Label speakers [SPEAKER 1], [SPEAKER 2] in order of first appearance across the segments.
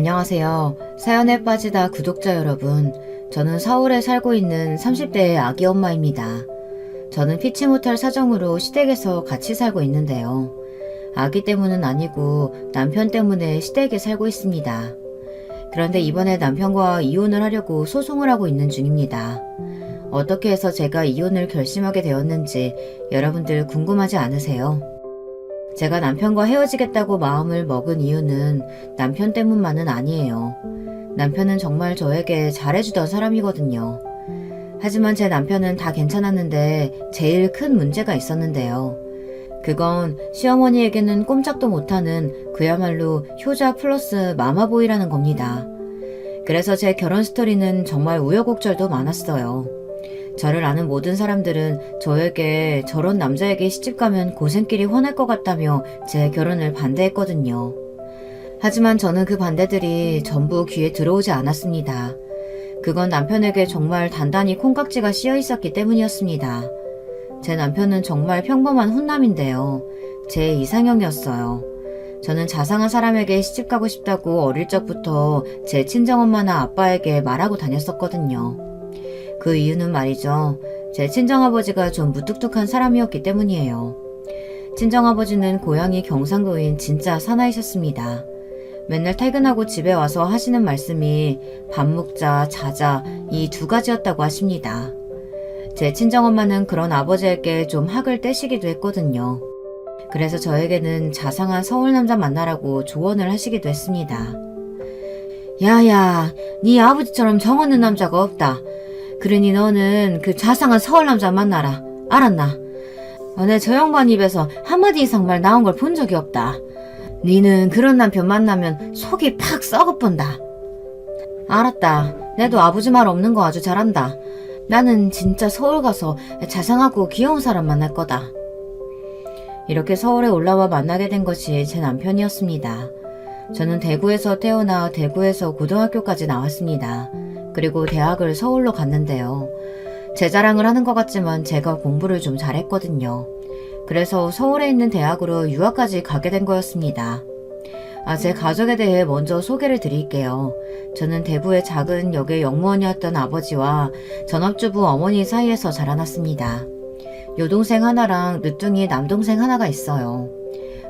[SPEAKER 1] 안녕하세요. 사연에 빠지다 구독자 여러분. 저는 서울에 살고 있는 30대의 아기 엄마입니다. 저는 피치 못할 사정으로 시댁에서 같이 살고 있는데요. 아기 때문은 아니고 남편 때문에 시댁에 살고 있습니다. 그런데 이번에 남편과 이혼을 하려고 소송을 하고 있는 중입니다. 어떻게 해서 제가 이혼을 결심하게 되었는지 여러분들 궁금하지 않으세요? 제가 남편과 헤어지겠다고 마음을 먹은 이유는 남편 때문만은 아니에요. 남편은 정말 저에게 잘해주던 사람이거든요. 하지만 제 남편은 다 괜찮았는데 제일 큰 문제가 있었는데요. 그건 시어머니에게는 꼼짝도 못하는 그야말로 효자 플러스 마마보이라는 겁니다. 그래서 제 결혼 스토리는 정말 우여곡절도 많았어요. 저를 아는 모든 사람들은 저에게 저런 남자에게 시집가면 고생길이 훤할 것 같다며 제 결혼을 반대했거든요. 하지만 저는 그 반대들이 전부 귀에 들어오지 않았습니다. 그건 남편에게 정말 단단히 콩깍지가 씌어 있었기 때문이었습니다. 제 남편은 정말 평범한 훈남인데요. 제 이상형이었어요. 저는 자상한 사람에게 시집가고 싶다고 어릴 적부터 제 친정엄마나 아빠에게 말하고 다녔었거든요. 그 이유는 말이죠. 제 친정아버지가 좀 무뚝뚝한 사람이었기 때문이에요. 친정아버지는 고향이 경상도인 진짜 사나이셨습니다. 맨날 퇴근하고 집에 와서 하시는 말씀이 밥 먹자, 자자 이 두 가지였다고 하십니다. 제 친정엄마는 그런 아버지에게 좀 학을 떼시기도 했거든요. 그래서 저에게는 자상한 서울 남자 만나라고 조언을 하시기도 했습니다. 야야, 네 아버지처럼 정 없는 남자가 없다. 그러니 너는 그 자상한 서울 남자 만나라. 알았나? 내 저 양반 입에서 한마디 이상 말 나온 걸 본 적이 없다. 니는 그런 남편 만나면 속이 팍 썩어본다. 알았다. 내도 아버지 말 없는 거 아주 잘한다. 나는 진짜 서울 가서 자상하고 귀여운 사람 만날 거다. 이렇게 서울에 올라와 만나게 된 것이 제 남편이었습니다. 저는 대구에서 태어나 대구에서 고등학교까지 나왔습니다. 그리고 대학을 서울로 갔는데요. 제 자랑을 하는 것 같지만 제가 공부를 좀 잘했거든요. 그래서 서울에 있는 대학으로 유학까지 가게 된 거였습니다. 제 가족에 대해 먼저 소개를 드릴게요. 저는 대구의 작은 역의 영무원이었던 아버지와 전업주부 어머니 사이에서 자라났습니다. 여동생 하나랑 늦둥이 남동생 하나가 있어요.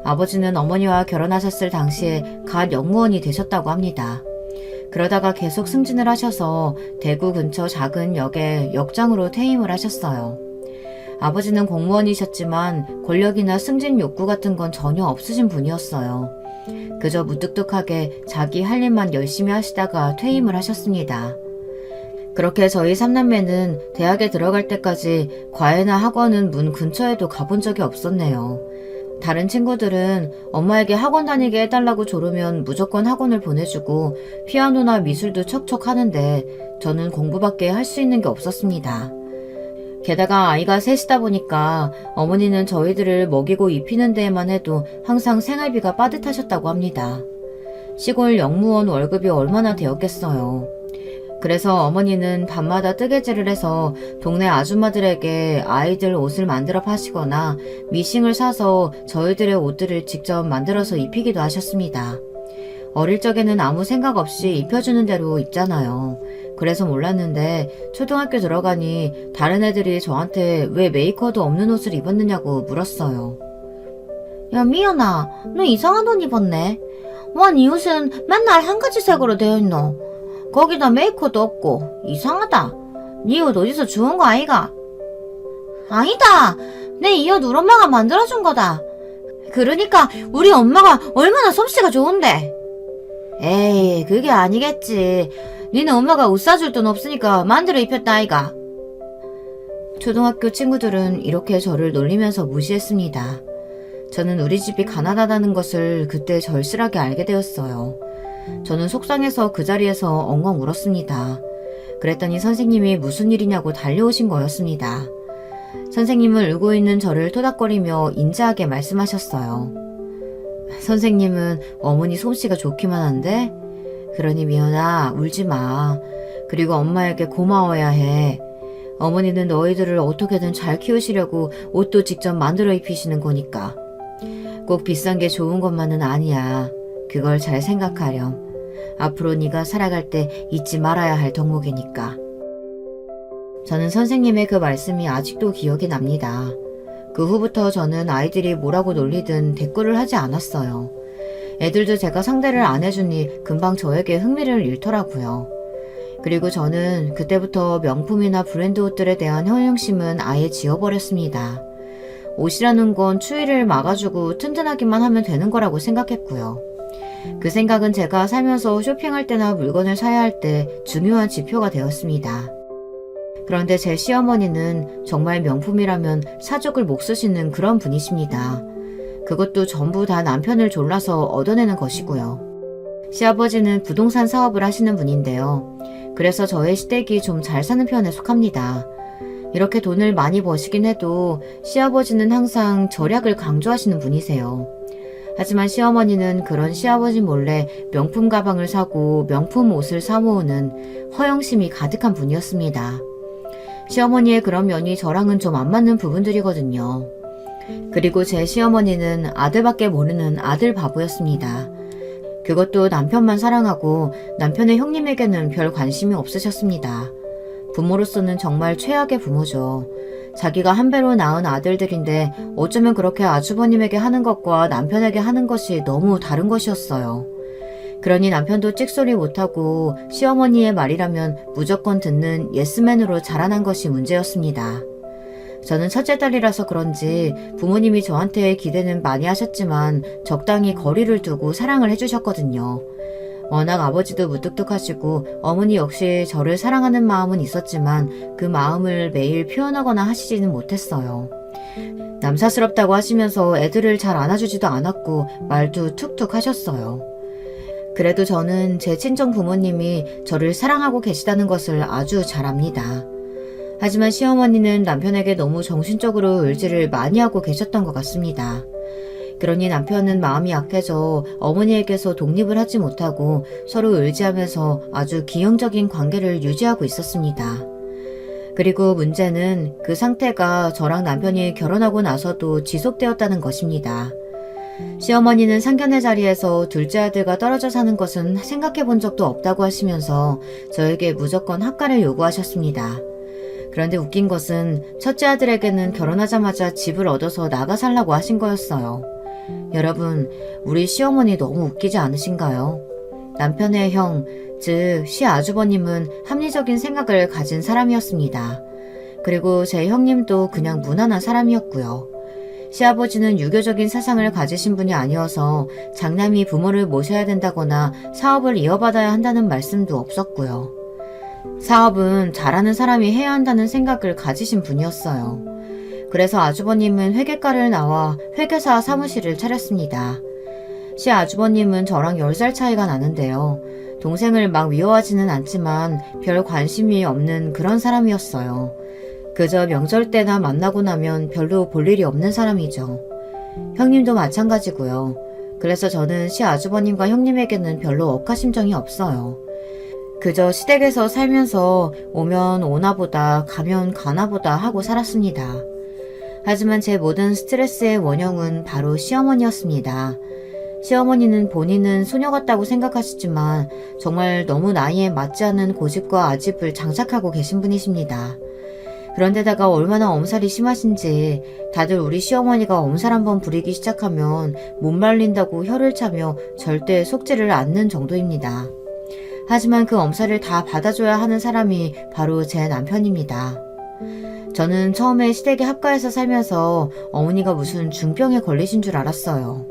[SPEAKER 1] 아버지는 어머니와 결혼하셨을 당시에 갓 영무원이 되셨다고 합니다. 그러다가 계속 승진을 하셔서 대구 근처 작은 역에 역장으로 퇴임을 하셨어요. 아버지는 공무원이셨지만 권력이나 승진 욕구 같은 건 전혀 없으신 분이었어요. 그저 무뚝뚝하게 자기 할 일만 열심히 하시다가 퇴임을 하셨습니다. 그렇게 저희 삼남매는 대학에 들어갈 때까지 과외나 학원은 문 근처에도 가본 적이 없었네요. 다른 친구들은 엄마에게 학원 다니게 해달라고 조르면 무조건 학원을 보내주고 피아노나 미술도 척척 하는데 저는 공부밖에 할 수 있는 게 없었습니다. 게다가 아이가 셋이다 보니까 어머니는 저희들을 먹이고 입히는 데에만 해도 항상 생활비가 빠듯하셨다고 합니다. 시골 영무원 월급이 얼마나 되었겠어요. 그래서 어머니는 밤마다 뜨개질을 해서 동네 아줌마들에게 아이들 옷을 만들어 파시거나 미싱을 사서 저희들의 옷들을 직접 만들어서 입히기도 하셨습니다. 어릴 적에는 아무 생각 없이 입혀주는 대로 입잖아요. 그래서 몰랐는데 초등학교 들어가니 다른 애들이 저한테 왜 메이커도 없는 옷을 입었느냐고 물었어요. 야 미연아, 너 이상한 옷 입었네. 와, 네 옷은 맨날 한 가지 색으로 되어 있노. 거기다 메이커도 없고 이상하다. 네 옷 어디서 주운 거 아이가? 아니다. 내 이 옷 우리 엄마가 만들어준 거다. 그러니까 우리 엄마가 얼마나 솜씨가 좋은데. 에이, 그게 아니겠지. 니네 엄마가 옷 사줄 돈 없으니까 만들어 입혔다 아이가. 초등학교 친구들은 이렇게 저를 놀리면서 무시했습니다. 저는 우리 집이 가난하다는 것을 그때 절실하게 알게 되었어요. 저는 속상해서 그 자리에서 엉엉 울었습니다. 그랬더니 선생님이 무슨 일이냐고 달려오신 거였습니다. 선생님은 울고 있는 저를 토닥거리며 인자하게 말씀하셨어요. 선생님은 어머니 솜씨가 좋기만 한데? 그러니 미연아, 울지 마. 그리고 엄마에게 고마워야 해. 어머니는 너희들을 어떻게든 잘 키우시려고 옷도 직접 만들어 입히시는 거니까. 꼭 비싼 게 좋은 것만은 아니야. 그걸 잘 생각하렴. 앞으로 네가 살아갈 때 잊지 말아야 할 덕목이니까. 저는 선생님의 그 말씀이 아직도 기억이 납니다. 그 후부터 저는 아이들이 뭐라고 놀리든 대꾸를 하지 않았어요. 애들도 제가 상대를 안 해주니 금방 저에게 흥미를 잃더라고요. 그리고 저는 그때부터 명품이나 브랜드 옷들에 대한 허영심은 아예 지워버렸습니다. 옷이라는 건 추위를 막아주고 튼튼하기만 하면 되는 거라고 생각했고요. 그 생각은 제가 살면서 쇼핑할 때나 물건을 사야 할 때 중요한 지표가 되었습니다. 그런데 제 시어머니는 정말 명품이라면 사족을 못 쓰시는 그런 분이십니다. 그것도 전부 다 남편을 졸라서 얻어내는 것이고요. 시아버지는 부동산 사업을 하시는 분인데요. 그래서 저의 시댁이 좀 잘 사는 편에 속합니다. 이렇게 돈을 많이 버시긴 해도 시아버지는 항상 절약을 강조하시는 분이세요. 하지만 시어머니는 그런 시아버지 몰래 명품 가방을 사고 명품 옷을 사 모으는 허영심이 가득한 분이었습니다. 시어머니의 그런 면이 저랑은 좀 안 맞는 부분들이거든요. 그리고 제 시어머니는 아들밖에 모르는 아들 바보였습니다. 그것도 남편만 사랑하고 남편의 형님에게는 별 관심이 없으셨습니다. 부모로서는 정말 최악의 부모죠. 자기가 한 배로 낳은 아들들인데 어쩌면 그렇게 아주버님에게 하는 것과 남편에게 하는 것이 너무 다른 것이었어요. 그러니 남편도 찍소리 못하고 시어머니의 말이라면 무조건 듣는 예스맨으로 자라난 것이 문제였습니다. 저는 첫째 딸이라서 그런지 부모님이 저한테 기대는 많이 하셨지만 적당히 거리를 두고 사랑을 해주셨거든요. 워낙 아버지도 무뚝뚝하시고 어머니 역시 저를 사랑하는 마음은 있었지만 그 마음을 매일 표현하거나 하시지는 못했어요. 남사스럽다고 하시면서 애들을 잘 안아주지도 않았고 말도 툭툭 하셨어요. 그래도 저는 제 친정 부모님이 저를 사랑하고 계시다는 것을 아주 잘 압니다. 하지만 시어머니는 남편에게 너무 정신적으로 의지를 많이 하고 계셨던 것 같습니다. 그러니 남편은 마음이 약해져 어머니에게서 독립을 하지 못하고 서로 의지하면서 아주 기형적인 관계를 유지하고 있었습니다. 그리고 문제는 그 상태가 저랑 남편이 결혼하고 나서도 지속되었다는 것입니다. 시어머니는 상견례 자리에서 둘째 아들과 떨어져 사는 것은 생각해 본 적도 없다고 하시면서 저에게 무조건 합가를 요구하셨습니다. 그런데 웃긴 것은 첫째 아들에게는 결혼하자마자 집을 얻어서 나가 살라고 하신 거였어요. 여러분, 우리 시어머니 너무 웃기지 않으신가요? 남편의 형, 즉 시아주버님은 합리적인 생각을 가진 사람이었습니다. 그리고 제 형님도 그냥 무난한 사람이었고요. 시아버지는 유교적인 사상을 가지신 분이 아니어서 장남이 부모를 모셔야 된다거나 사업을 이어받아야 한다는 말씀도 없었고요. 사업은 잘하는 사람이 해야 한다는 생각을 가지신 분이었어요. 그래서 아주버님은 회계과를 나와 회계사 사무실을 차렸습니다. 시아주버님은 저랑 10살 차이가 나는데요. 동생을 막 미워하지는 않지만 별 관심이 없는 그런 사람이었어요. 그저 명절 때나 만나고 나면 별로 볼 일이 없는 사람이죠. 형님도 마찬가지고요. 그래서 저는 시아주버님과 형님에게는 별로 억하심정이 없어요. 그저 시댁에서 살면서 오면 오나보다 가면 가나보다 하고 살았습니다. 하지만 제 모든 스트레스의 원형은 바로 시어머니였습니다. 시어머니는 본인은 소녀 같다고 생각하시지만 정말 너무 나이에 맞지 않는 고집과 아집을 장착하고 계신 분이십니다. 그런데다가 얼마나 엄살이 심하신지 다들 우리 시어머니가 엄살 한번 부리기 시작하면 못 말린다고 혀를 차며 절대 속지를 않는 정도입니다. 하지만 그 엄살을 다 받아줘야 하는 사람이 바로 제 남편입니다. 저는 처음에 시댁에 합가해서 살면서 어머니가 무슨 중병에 걸리신 줄 알았어요.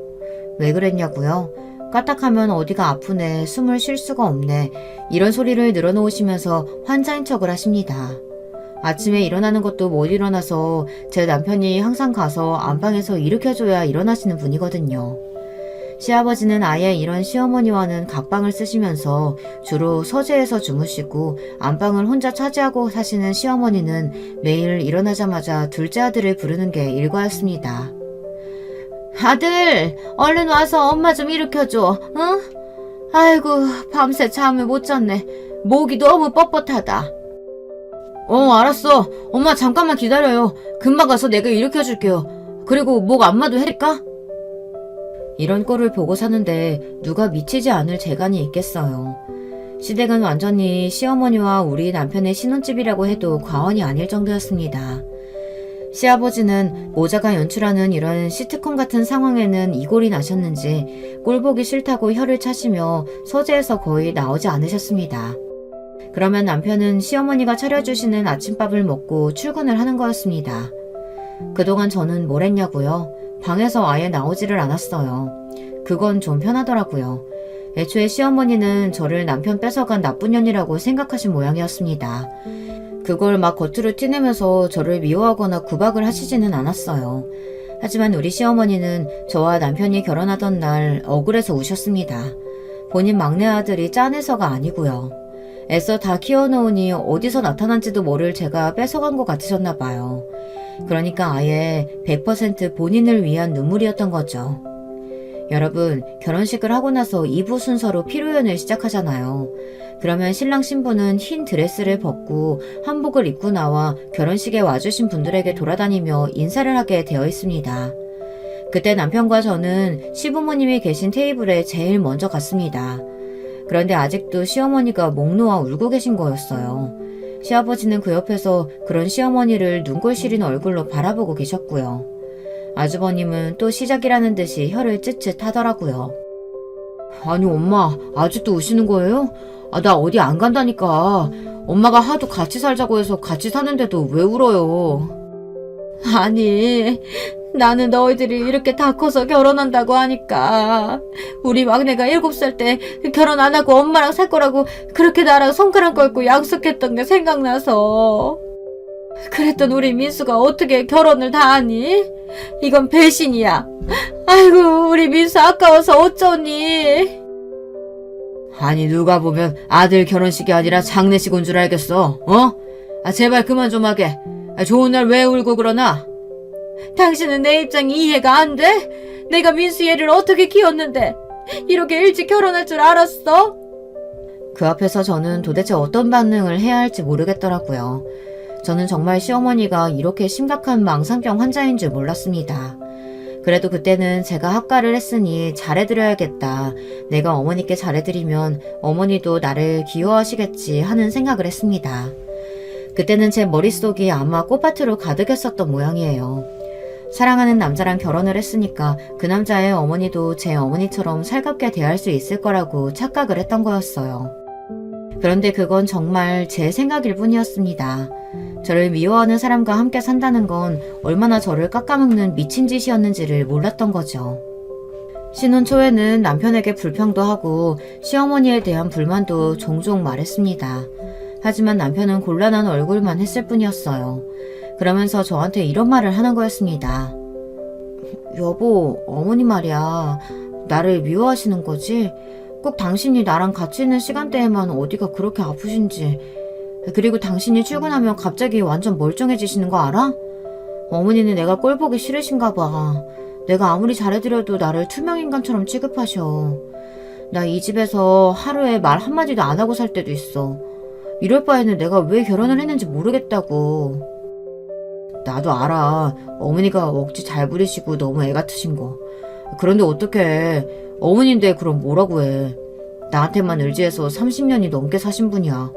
[SPEAKER 1] 왜 그랬냐고요? 까딱하면 어디가 아프네, 숨을 쉴 수가 없네, 이런 소리를 늘어놓으시면서 환자인 척을 하십니다. 아침에 일어나는 것도 못 일어나서 제 남편이 항상 가서 안방에서 일으켜줘야 일어나시는 분이거든요. 시아버지는 아예 이런 시어머니와는 각방을 쓰시면서 주로 서재에서 주무시고 안방을 혼자 차지하고 사시는 시어머니는 매일 일어나자마자 둘째 아들을 부르는 게 일과였습니다. 아들, 얼른 와서 엄마 좀 일으켜줘, 응? 아이고, 밤새 잠을 못 잤네. 목이 너무 뻣뻣하다. 알았어. 엄마 잠깐만 기다려요. 금방 가서 내가 일으켜줄게요. 그리고 목 안마도 해릴까? 이런 꼴을 보고 사는데 누가 미치지 않을 재간이 있겠어요. 시댁은 완전히 시어머니와 우리 남편의 신혼집이라고 해도 과언이 아닐 정도였습니다. 시아버지는 모자가 연출하는 이런 시트콤 같은 상황에는 이골이 나셨는지 꼴보기 싫다고 혀를 차시며 서재에서 거의 나오지 않으셨습니다. 그러면 남편은 시어머니가 차려주시는 아침밥을 먹고 출근을 하는 거였습니다. 그동안 저는 뭘 했냐고요? 방에서 아예 나오지를 않았어요. 그건 좀 편하더라고요. 애초에 시어머니는 저를 남편 뺏어간 나쁜 년이라고 생각하신 모양이었습니다. 그걸 막 겉으로 티내면서 저를 미워하거나 구박을 하시지는 않았어요. 하지만 우리 시어머니는 저와 남편이 결혼하던 날 억울해서 우셨습니다. 본인 막내 아들이 짠해서가 아니고요. 애써 다 키워놓으니 어디서 나타난지도 모를 제가 뺏어간 것 같으셨나 봐요. 그러니까 아예 100% 본인을 위한 눈물이었던 거죠. 여러분, 결혼식을 하고 나서 2부 순서로 피로연을 시작하잖아요. 그러면 신랑 신부는 흰 드레스를 벗고 한복을 입고 나와 결혼식에 와주신 분들에게 돌아다니며 인사를 하게 되어 있습니다. 그때 남편과 저는 시부모님이 계신 테이블에 제일 먼저 갔습니다. 그런데 아직도 시어머니가 목 놓아 울고 계신 거였어요. 시아버지는 그 옆에서 그런 시어머니를 눈꼴 시린 얼굴로 바라보고 계셨고요. 아주버님은 또 시작이라는 듯이 혀를 쯧쯧 하더라고요. 아니 엄마 아직도 우시는 거예요? 나 어디 안 간다니까. 엄마가 하도 같이 살자고 해서 같이 사는데도 왜 울어요? 아니 나는 너희들이 이렇게 다 커서 결혼한다고 하니까 우리 막내가 7살 때 결혼 안 하고 엄마랑 살 거라고 그렇게 나랑 손가락 걸고 약속했던 게 생각나서. 그랬던 우리 민수가 어떻게 결혼을 다 하니? 이건 배신이야. 아이고 우리 민수 아까워서 어쩌니? 아니 누가 보면 아들 결혼식이 아니라 장례식 온 줄 알겠어. 제발 그만 좀 하게. 좋은 날 왜 울고 그러나? 당신은 내 입장이 이해가 안 돼? 내가 민수 얘를 어떻게 키웠는데 이렇게 일찍 결혼할 줄 알았어? 그 앞에서 저는 도대체 어떤 반응을 해야 할지 모르겠더라고요. 저는 정말 시어머니가 이렇게 심각한 망상병 환자인 줄 몰랐습니다. 그래도 그때는 제가 합가를 했으니 잘해드려야겠다. 내가 어머니께 잘해드리면 어머니도 나를 귀여워하시겠지 하는 생각을 했습니다. 그때는 제 머릿속이 아마 꽃밭으로 가득했었던 모양이에요. 사랑하는 남자랑 결혼을 했으니까 그 남자의 어머니도 제 어머니처럼 살갑게 대할 수 있을 거라고 착각을 했던 거였어요. 그런데 그건 정말 제 생각일 뿐이었습니다. 저를 미워하는 사람과 함께 산다는 건 얼마나 저를 깎아먹는 미친 짓이었는지를 몰랐던 거죠. 신혼 초에는 남편에게 불평도 하고 시어머니에 대한 불만도 종종 말했습니다. 하지만 남편은 곤란한 얼굴만 했을 뿐이었어요. 그러면서 저한테 이런 말을 하는 거였습니다. 여보, 어머니 말이야. 나를 미워하시는 거지? 꼭 당신이 나랑 같이 있는 시간대에만 어디가 그렇게 아프신지. 그리고 당신이 출근하면 갑자기 완전 멀쩡해지시는 거 알아? 어머니는 내가 꼴 보기 싫으신가 봐. 내가 아무리 잘해드려도 나를 투명인간처럼 취급하셔. 나 이 집에서 하루에 말 한마디도 안 하고 살 때도 있어. 이럴 바에는 내가 왜 결혼을 했는지 모르겠다고. 나도 알아. 어머니가 억지 잘 부리시고 너무 애 같으신 거. 그런데 어떡해. 어머니인데 그럼 뭐라고 해. 나한테만 의지해서 30년이 넘게 사신 분이야.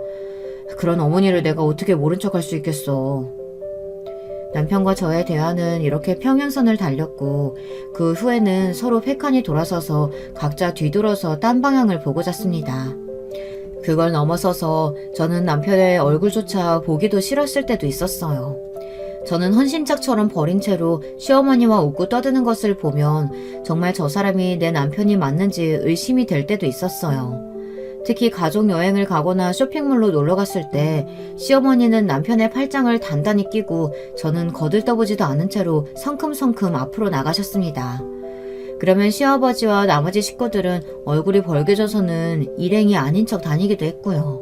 [SPEAKER 1] 그런 어머니를 내가 어떻게 모른 척 할 수 있겠어. 남편과 저의 대화는 이렇게 평행선을 달렸고 그 후에는 서로 폐칸이 돌아서서 각자 뒤돌아서 딴 방향을 보고 잤습니다. 그걸 넘어서서 저는 남편의 얼굴조차 보기도 싫었을 때도 있었어요. 저는 헌신짝처럼 버린 채로 시어머니와 웃고 떠드는 것을 보면 정말 저 사람이 내 남편이 맞는지 의심이 될 때도 있었어요. 특히 가족여행을 가거나 쇼핑몰로 놀러갔을 때 시어머니는 남편의 팔짱을 단단히 끼고 저는 거들떠보지도 않은 채로 성큼성큼 앞으로 나가셨습니다. 그러면 시아버지와 나머지 식구들은 얼굴이 벌개져서는 일행이 아닌 척 다니기도 했고요.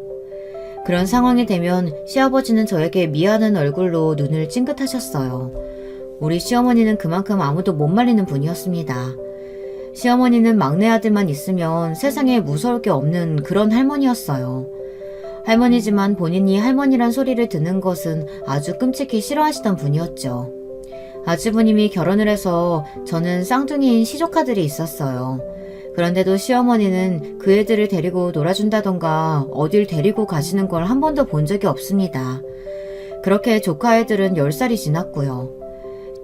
[SPEAKER 1] 그런 상황이 되면 시아버지는 저에게 미안한 얼굴로 눈을 찡긋하셨어요. 우리 시어머니는 그만큼 아무도 못 말리는 분이었습니다. 시어머니는 막내 아들만 있으면 세상에 무서울 게 없는 그런 할머니였어요. 할머니지만 본인이 할머니란 소리를 듣는 것은 아주 끔찍히 싫어하시던 분이었죠. 아주버님이 결혼을 해서 저는 쌍둥이인 시조카들이 있었어요. 그런데도 시어머니는 그 애들을 데리고 놀아준다던가 어딜 데리고 가시는 걸 한 번도 본 적이 없습니다. 그렇게 조카 애들은 10살이 지났고요.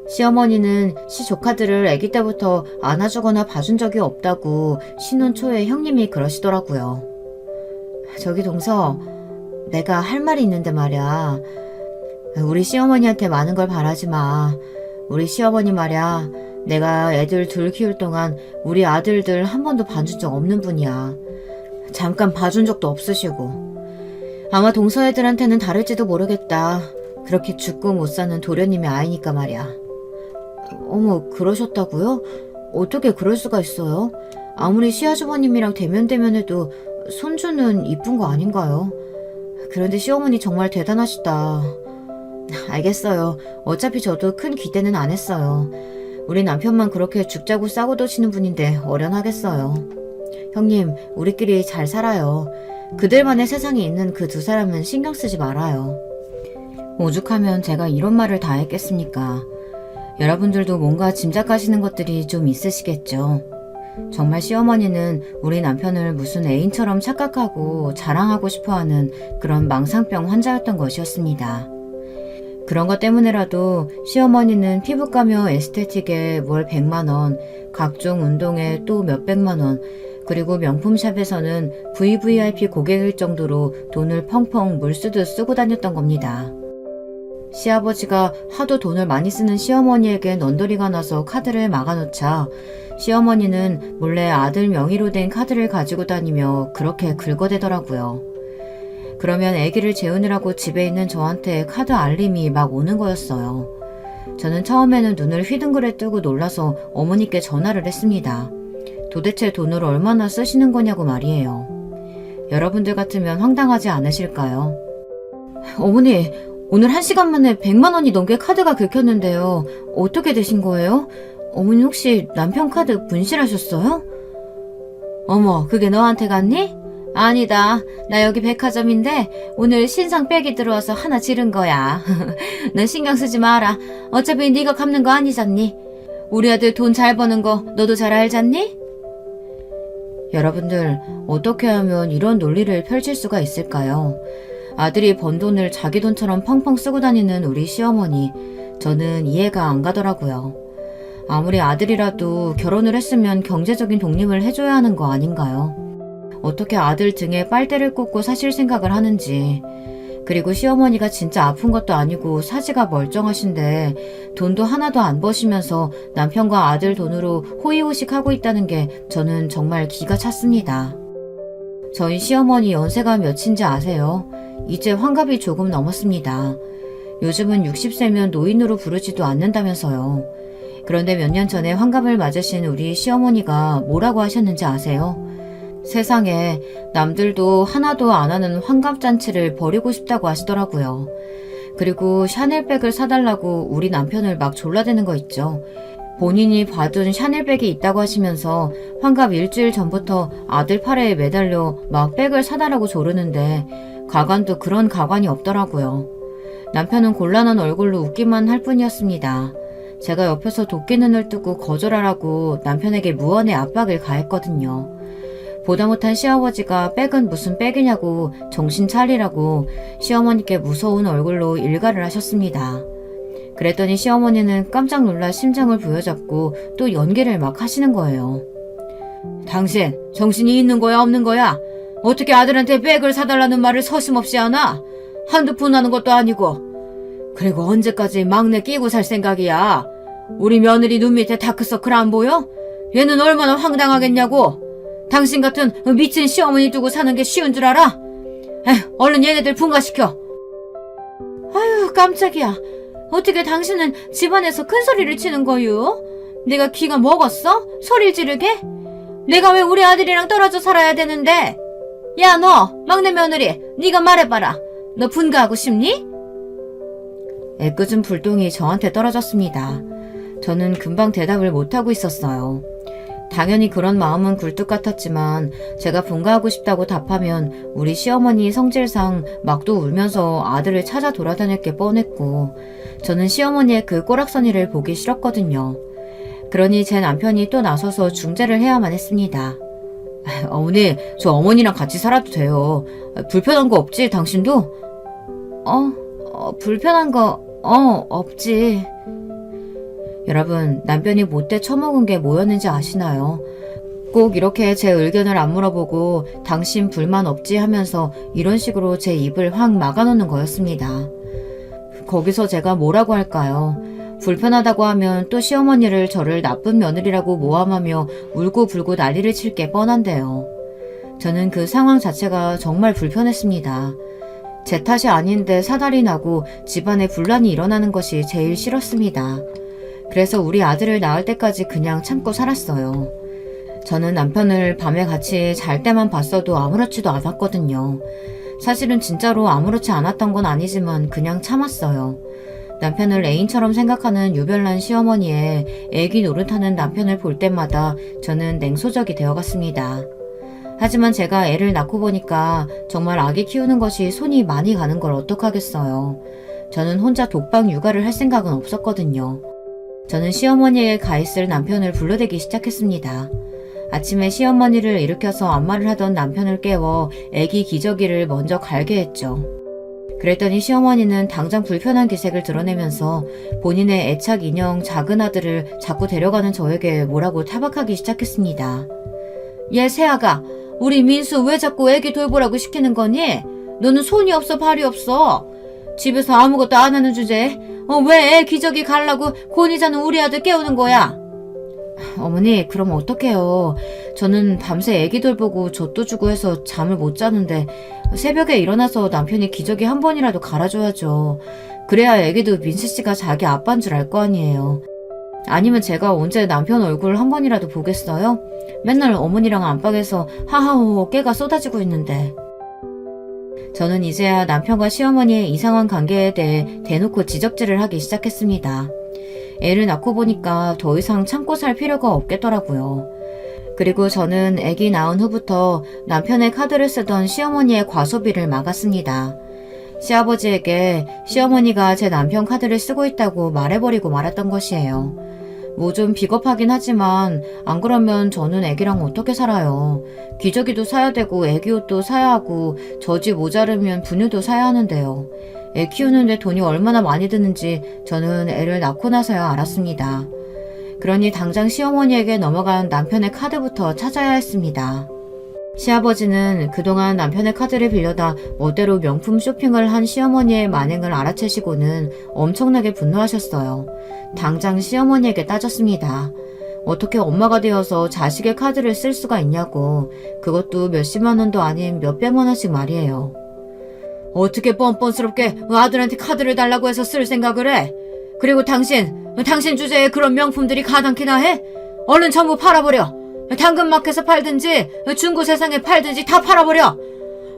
[SPEAKER 1] 시어머니는 시조카들을 아기 때부터 안아주거나 봐준 적이 없다고 신혼 초에 형님이 그러시더라고요. 저기 동서, 내가 할 말이 있는데 말이야. 우리 시어머니한테 많은 걸 바라지 마. 우리 시어머니 말이야. 내가 애들 둘 키울 동안 우리 아들들 한 번도 봐준 적 없는 분이야. 잠깐 봐준 적도 없으시고. 아마 동서 애들한테는 다를지도 모르겠다. 그렇게 죽고 못 사는 도련님의 아이니까 말이야. 어머, 그러셨다고요? 어떻게 그럴 수가 있어요? 아무리 시아주버님이랑 대면대면해도 손주는 이쁜 거 아닌가요? 그런데 시어머니 정말 대단하시다. 알겠어요. 어차피 저도 큰 기대는 안 했어요. 우리 남편만 그렇게 죽자고 싸고 도시는 분인데 어련하겠어요. 형님, 우리끼리 잘 살아요. 그들만의 세상에 있는 그 두 사람은 신경 쓰지 말아요. 오죽하면 제가 이런 말을 다 했겠습니까? 여러분들도 뭔가 짐작하시는 것들이 좀 있으시겠죠. 정말 시어머니는 우리 남편을 무슨 애인처럼 착각하고 자랑하고 싶어하는 그런 망상병 환자였던 것이었습니다. 그런 것 때문에라도 시어머니는 피부과며 에스테틱에 월 100만원, 각종 운동에 또 몇백만원, 그리고 명품샵에서는 VVIP 고객일 정도로 돈을 펑펑 물쓰듯 쓰고 다녔던 겁니다. 시아버지가 하도 돈을 많이 쓰는 시어머니에게 넌더리가 나서 카드를 막아놓자 시어머니는 몰래 아들 명의로 된 카드를 가지고 다니며 그렇게 긁어대더라고요. 그러면 아기를 재우느라고 집에 있는 저한테 카드 알림이 막 오는 거였어요. 저는 처음에는 눈을 휘둥그레 뜨고 놀라서 어머니께 전화를 했습니다. 도대체 돈을 얼마나 쓰시는 거냐고 말이에요. 여러분들 같으면 황당하지 않으실까요? 어머니, 오늘 1시간 만에 100만 원이 넘게 카드가 긁혔는데요. 어떻게 되신 거예요? 어머니 혹시 남편 카드 분실하셨어요? 어머, 그게 너한테 갔니? 아니다. 나 여기 백화점인데 오늘 신상 백이 들어와서 하나 지른 거야. 넌 신경 쓰지 마라. 어차피 네가 갚는 거 아니잖니? 우리 아들 돈 잘 버는 거 너도 잘 알잖니? 여러분들, 어떻게 하면 이런 논리를 펼칠 수가 있을까요? 아들이 번 돈을 자기 돈처럼 펑펑 쓰고 다니는 우리 시어머니, 저는 이해가 안 가더라고요. 아무리 아들이라도 결혼을 했으면 경제적인 독립을 해줘야 하는 거 아닌가요? 어떻게 아들 등에 빨대를 꽂고 사실 생각을 하는지. 그리고 시어머니가 진짜 아픈 것도 아니고 사지가 멀쩡하신데 돈도 하나도 안 버시면서 남편과 아들 돈으로 호의호식하고 있다는 게 저는 정말 기가 찼습니다. 저희 시어머니 연세가 몇인지 아세요? 이제 환갑이 조금 넘었습니다. 요즘은 60세면 노인으로 부르지도 않는다면서요. 그런데 몇 년 전에 환갑을 맞으신 우리 시어머니가 뭐라고 하셨는지 아세요? 세상에 남들도 하나도 안 하는 환갑잔치를 벌이고 싶다고 하시더라고요. 그리고 샤넬백을 사달라고 우리 남편을 막 졸라대는 거 있죠. 본인이 받은 샤넬백이 있다고 하시면서 환갑 일주일 전부터 아들 팔에 매달려 막 백을 사달라고 조르는데 가관도 그런 가관이 없더라고요. 남편은 곤란한 얼굴로 웃기만 할 뿐이었습니다. 제가 옆에서 도끼 눈을 뜨고 거절하라고 남편에게 무언의 압박을 가했거든요. 보다 못한 시아버지가 백은 무슨 백이냐고 정신 차리라고 시어머니께 무서운 얼굴로 일갈을 하셨습니다. 그랬더니 시어머니는 깜짝 놀라 심장을 부여잡고 또 연기를 막 하시는 거예요. 당신 정신이 있는 거야 없는 거야? 어떻게 아들한테 백을 사달라는 말을 서슴없이 하나? 한두 푼 하는 것도 아니고. 그리고 언제까지 막내 끼고 살 생각이야? 우리 며느리 눈 밑에 다크서클 안 보여? 얘는 얼마나 황당하겠냐고. 당신 같은 미친 시어머니 두고 사는 게 쉬운 줄 알아? 에휴, 얼른 얘네들 분가시켜. 아유, 깜짝이야. 어떻게 당신은 집안에서 큰 소리를 치는 거유? 내가 귀가 먹었어? 소리를 지르게? 내가 왜 우리 아들이랑 떨어져 살아야 되는데? 야, 너 막내 며느리, 네가 말해봐라. 너 분가하고 싶니? 애꿎은 불똥이 저한테 떨어졌습니다. 저는 금방 대답을 못하고 있었어요. 당연히 그런 마음은 굴뚝 같았지만 제가 분가하고 싶다고 답하면 우리 시어머니 성질상 막도 울면서 아들을 찾아 돌아다닐 게 뻔했고 저는 시어머니의 그 꼬락서니를 보기 싫었거든요. 그러니 제 남편이 또 나서서 중재를 해야만 했습니다. 어머니, 저 어머니랑 같이 살아도 돼요. 불편한 거 없지, 당신도? 불편한 거, 없지. 여러분, 남편이 못돼 처먹은 게 뭐였는지 아시나요? 꼭 이렇게 제 의견을 안 물어보고 당신 불만 없지 하면서 이런 식으로 제 입을 확 막아놓는 거였습니다. 거기서 제가 뭐라고 할까요? 불편하다고 하면 또 시어머니를 저를 나쁜 며느리라고 모함하며 울고불고 난리를 칠 게 뻔한데요. 저는 그 상황 자체가 정말 불편했습니다. 제 탓이 아닌데 사달이 나고 집안에 분란이 일어나는 것이 제일 싫었습니다. 그래서 우리 아들을 낳을 때까지 그냥 참고 살았어요. 저는 남편을 밤에 같이 잘 때만 봤어도 아무렇지도 않았거든요. 사실은 진짜로 아무렇지 않았던 건 아니지만 그냥 참았어요. 남편을 애인처럼 생각하는 유별난 시어머니의 애기 노릇하는 남편을 볼 때마다 저는 냉소적이 되어갔습니다. 하지만 제가 애를 낳고 보니까 정말 아기 키우는 것이 손이 많이 가는 걸 어떡하겠어요. 저는 혼자 독방 육아를 할 생각은 없었거든요. 저는 시어머니에게 가 있을 남편을 불러대기 시작했습니다. 아침에 시어머니를 일으켜서 안마를 하던 남편을 깨워 애기 기저귀를 먼저 갈게 했죠. 그랬더니 시어머니는 당장 불편한 기색을 드러내면서 본인의 애착 인형 작은 아들을 자꾸 데려가는 저에게 뭐라고 타박하기 시작했습니다. 얘 새아가, 우리 민수 왜 자꾸 애기 돌보라고 시키는 거니? 너는 손이 없어 발이 없어. 집에서 아무것도 안 하는 주제에 왜 애 기저귀 갈라고 곤히 자는 우리 아들 깨우는 거야? 어머니, 그럼 어떡해요. 저는 밤새 애기 돌보고 젖도 주고 해서 잠을 못 자는데 새벽에 일어나서 남편이 기저귀 한 번이라도 갈아줘야죠. 그래야 애기도 민수씨가 자기 아빠인 줄 알 거 아니에요. 아니면 제가 언제 남편 얼굴 한 번이라도 보겠어요? 맨날 어머니랑 안방에서 하하호호 깨가 쏟아지고 있는데. 저는 이제야 남편과 시어머니의 이상한 관계에 대해 대놓고 지적질을 하기 시작했습니다. 애를 낳고 보니까 더 이상 참고 살 필요가 없겠더라고요. 그리고 저는 아기 낳은 후부터 남편의 카드를 쓰던 시어머니의 과소비를 막았습니다. 시아버지에게 시어머니가 제 남편 카드를 쓰고 있다고 말해버리고 말았던 것이에요. 뭐 좀 비겁하긴 하지만 안 그러면 저는 애기랑 어떻게 살아요. 기저귀도 사야 되고 애기 옷도 사야 하고 젖이 모자르면 분유도 사야 하는데요. 애 키우는데 돈이 얼마나 많이 드는지 저는 애를 낳고 나서야 알았습니다. 그러니 당장 시어머니에게 넘어간 남편의 카드부터 찾아야 했습니다. 시아버지는 그동안 남편의 카드를 빌려다 멋대로 명품 쇼핑을 한 시어머니의 만행을 알아채시고는 엄청나게 분노하셨어요. 당장 시어머니에게 따졌습니다. 어떻게 엄마가 되어서 자식의 카드를 쓸 수가 있냐고. 그것도 몇십만 원도 아닌 몇백만 원씩 말이에요. 어떻게 뻔뻔스럽게 아들한테 카드를 달라고 해서 쓸 생각을 해? 그리고 당신 주제에 그런 명품들이 가당키나 해? 얼른 전부 팔아버려. 당근마켓에서 팔든지 중고 세상에 팔든지 다 팔아버려.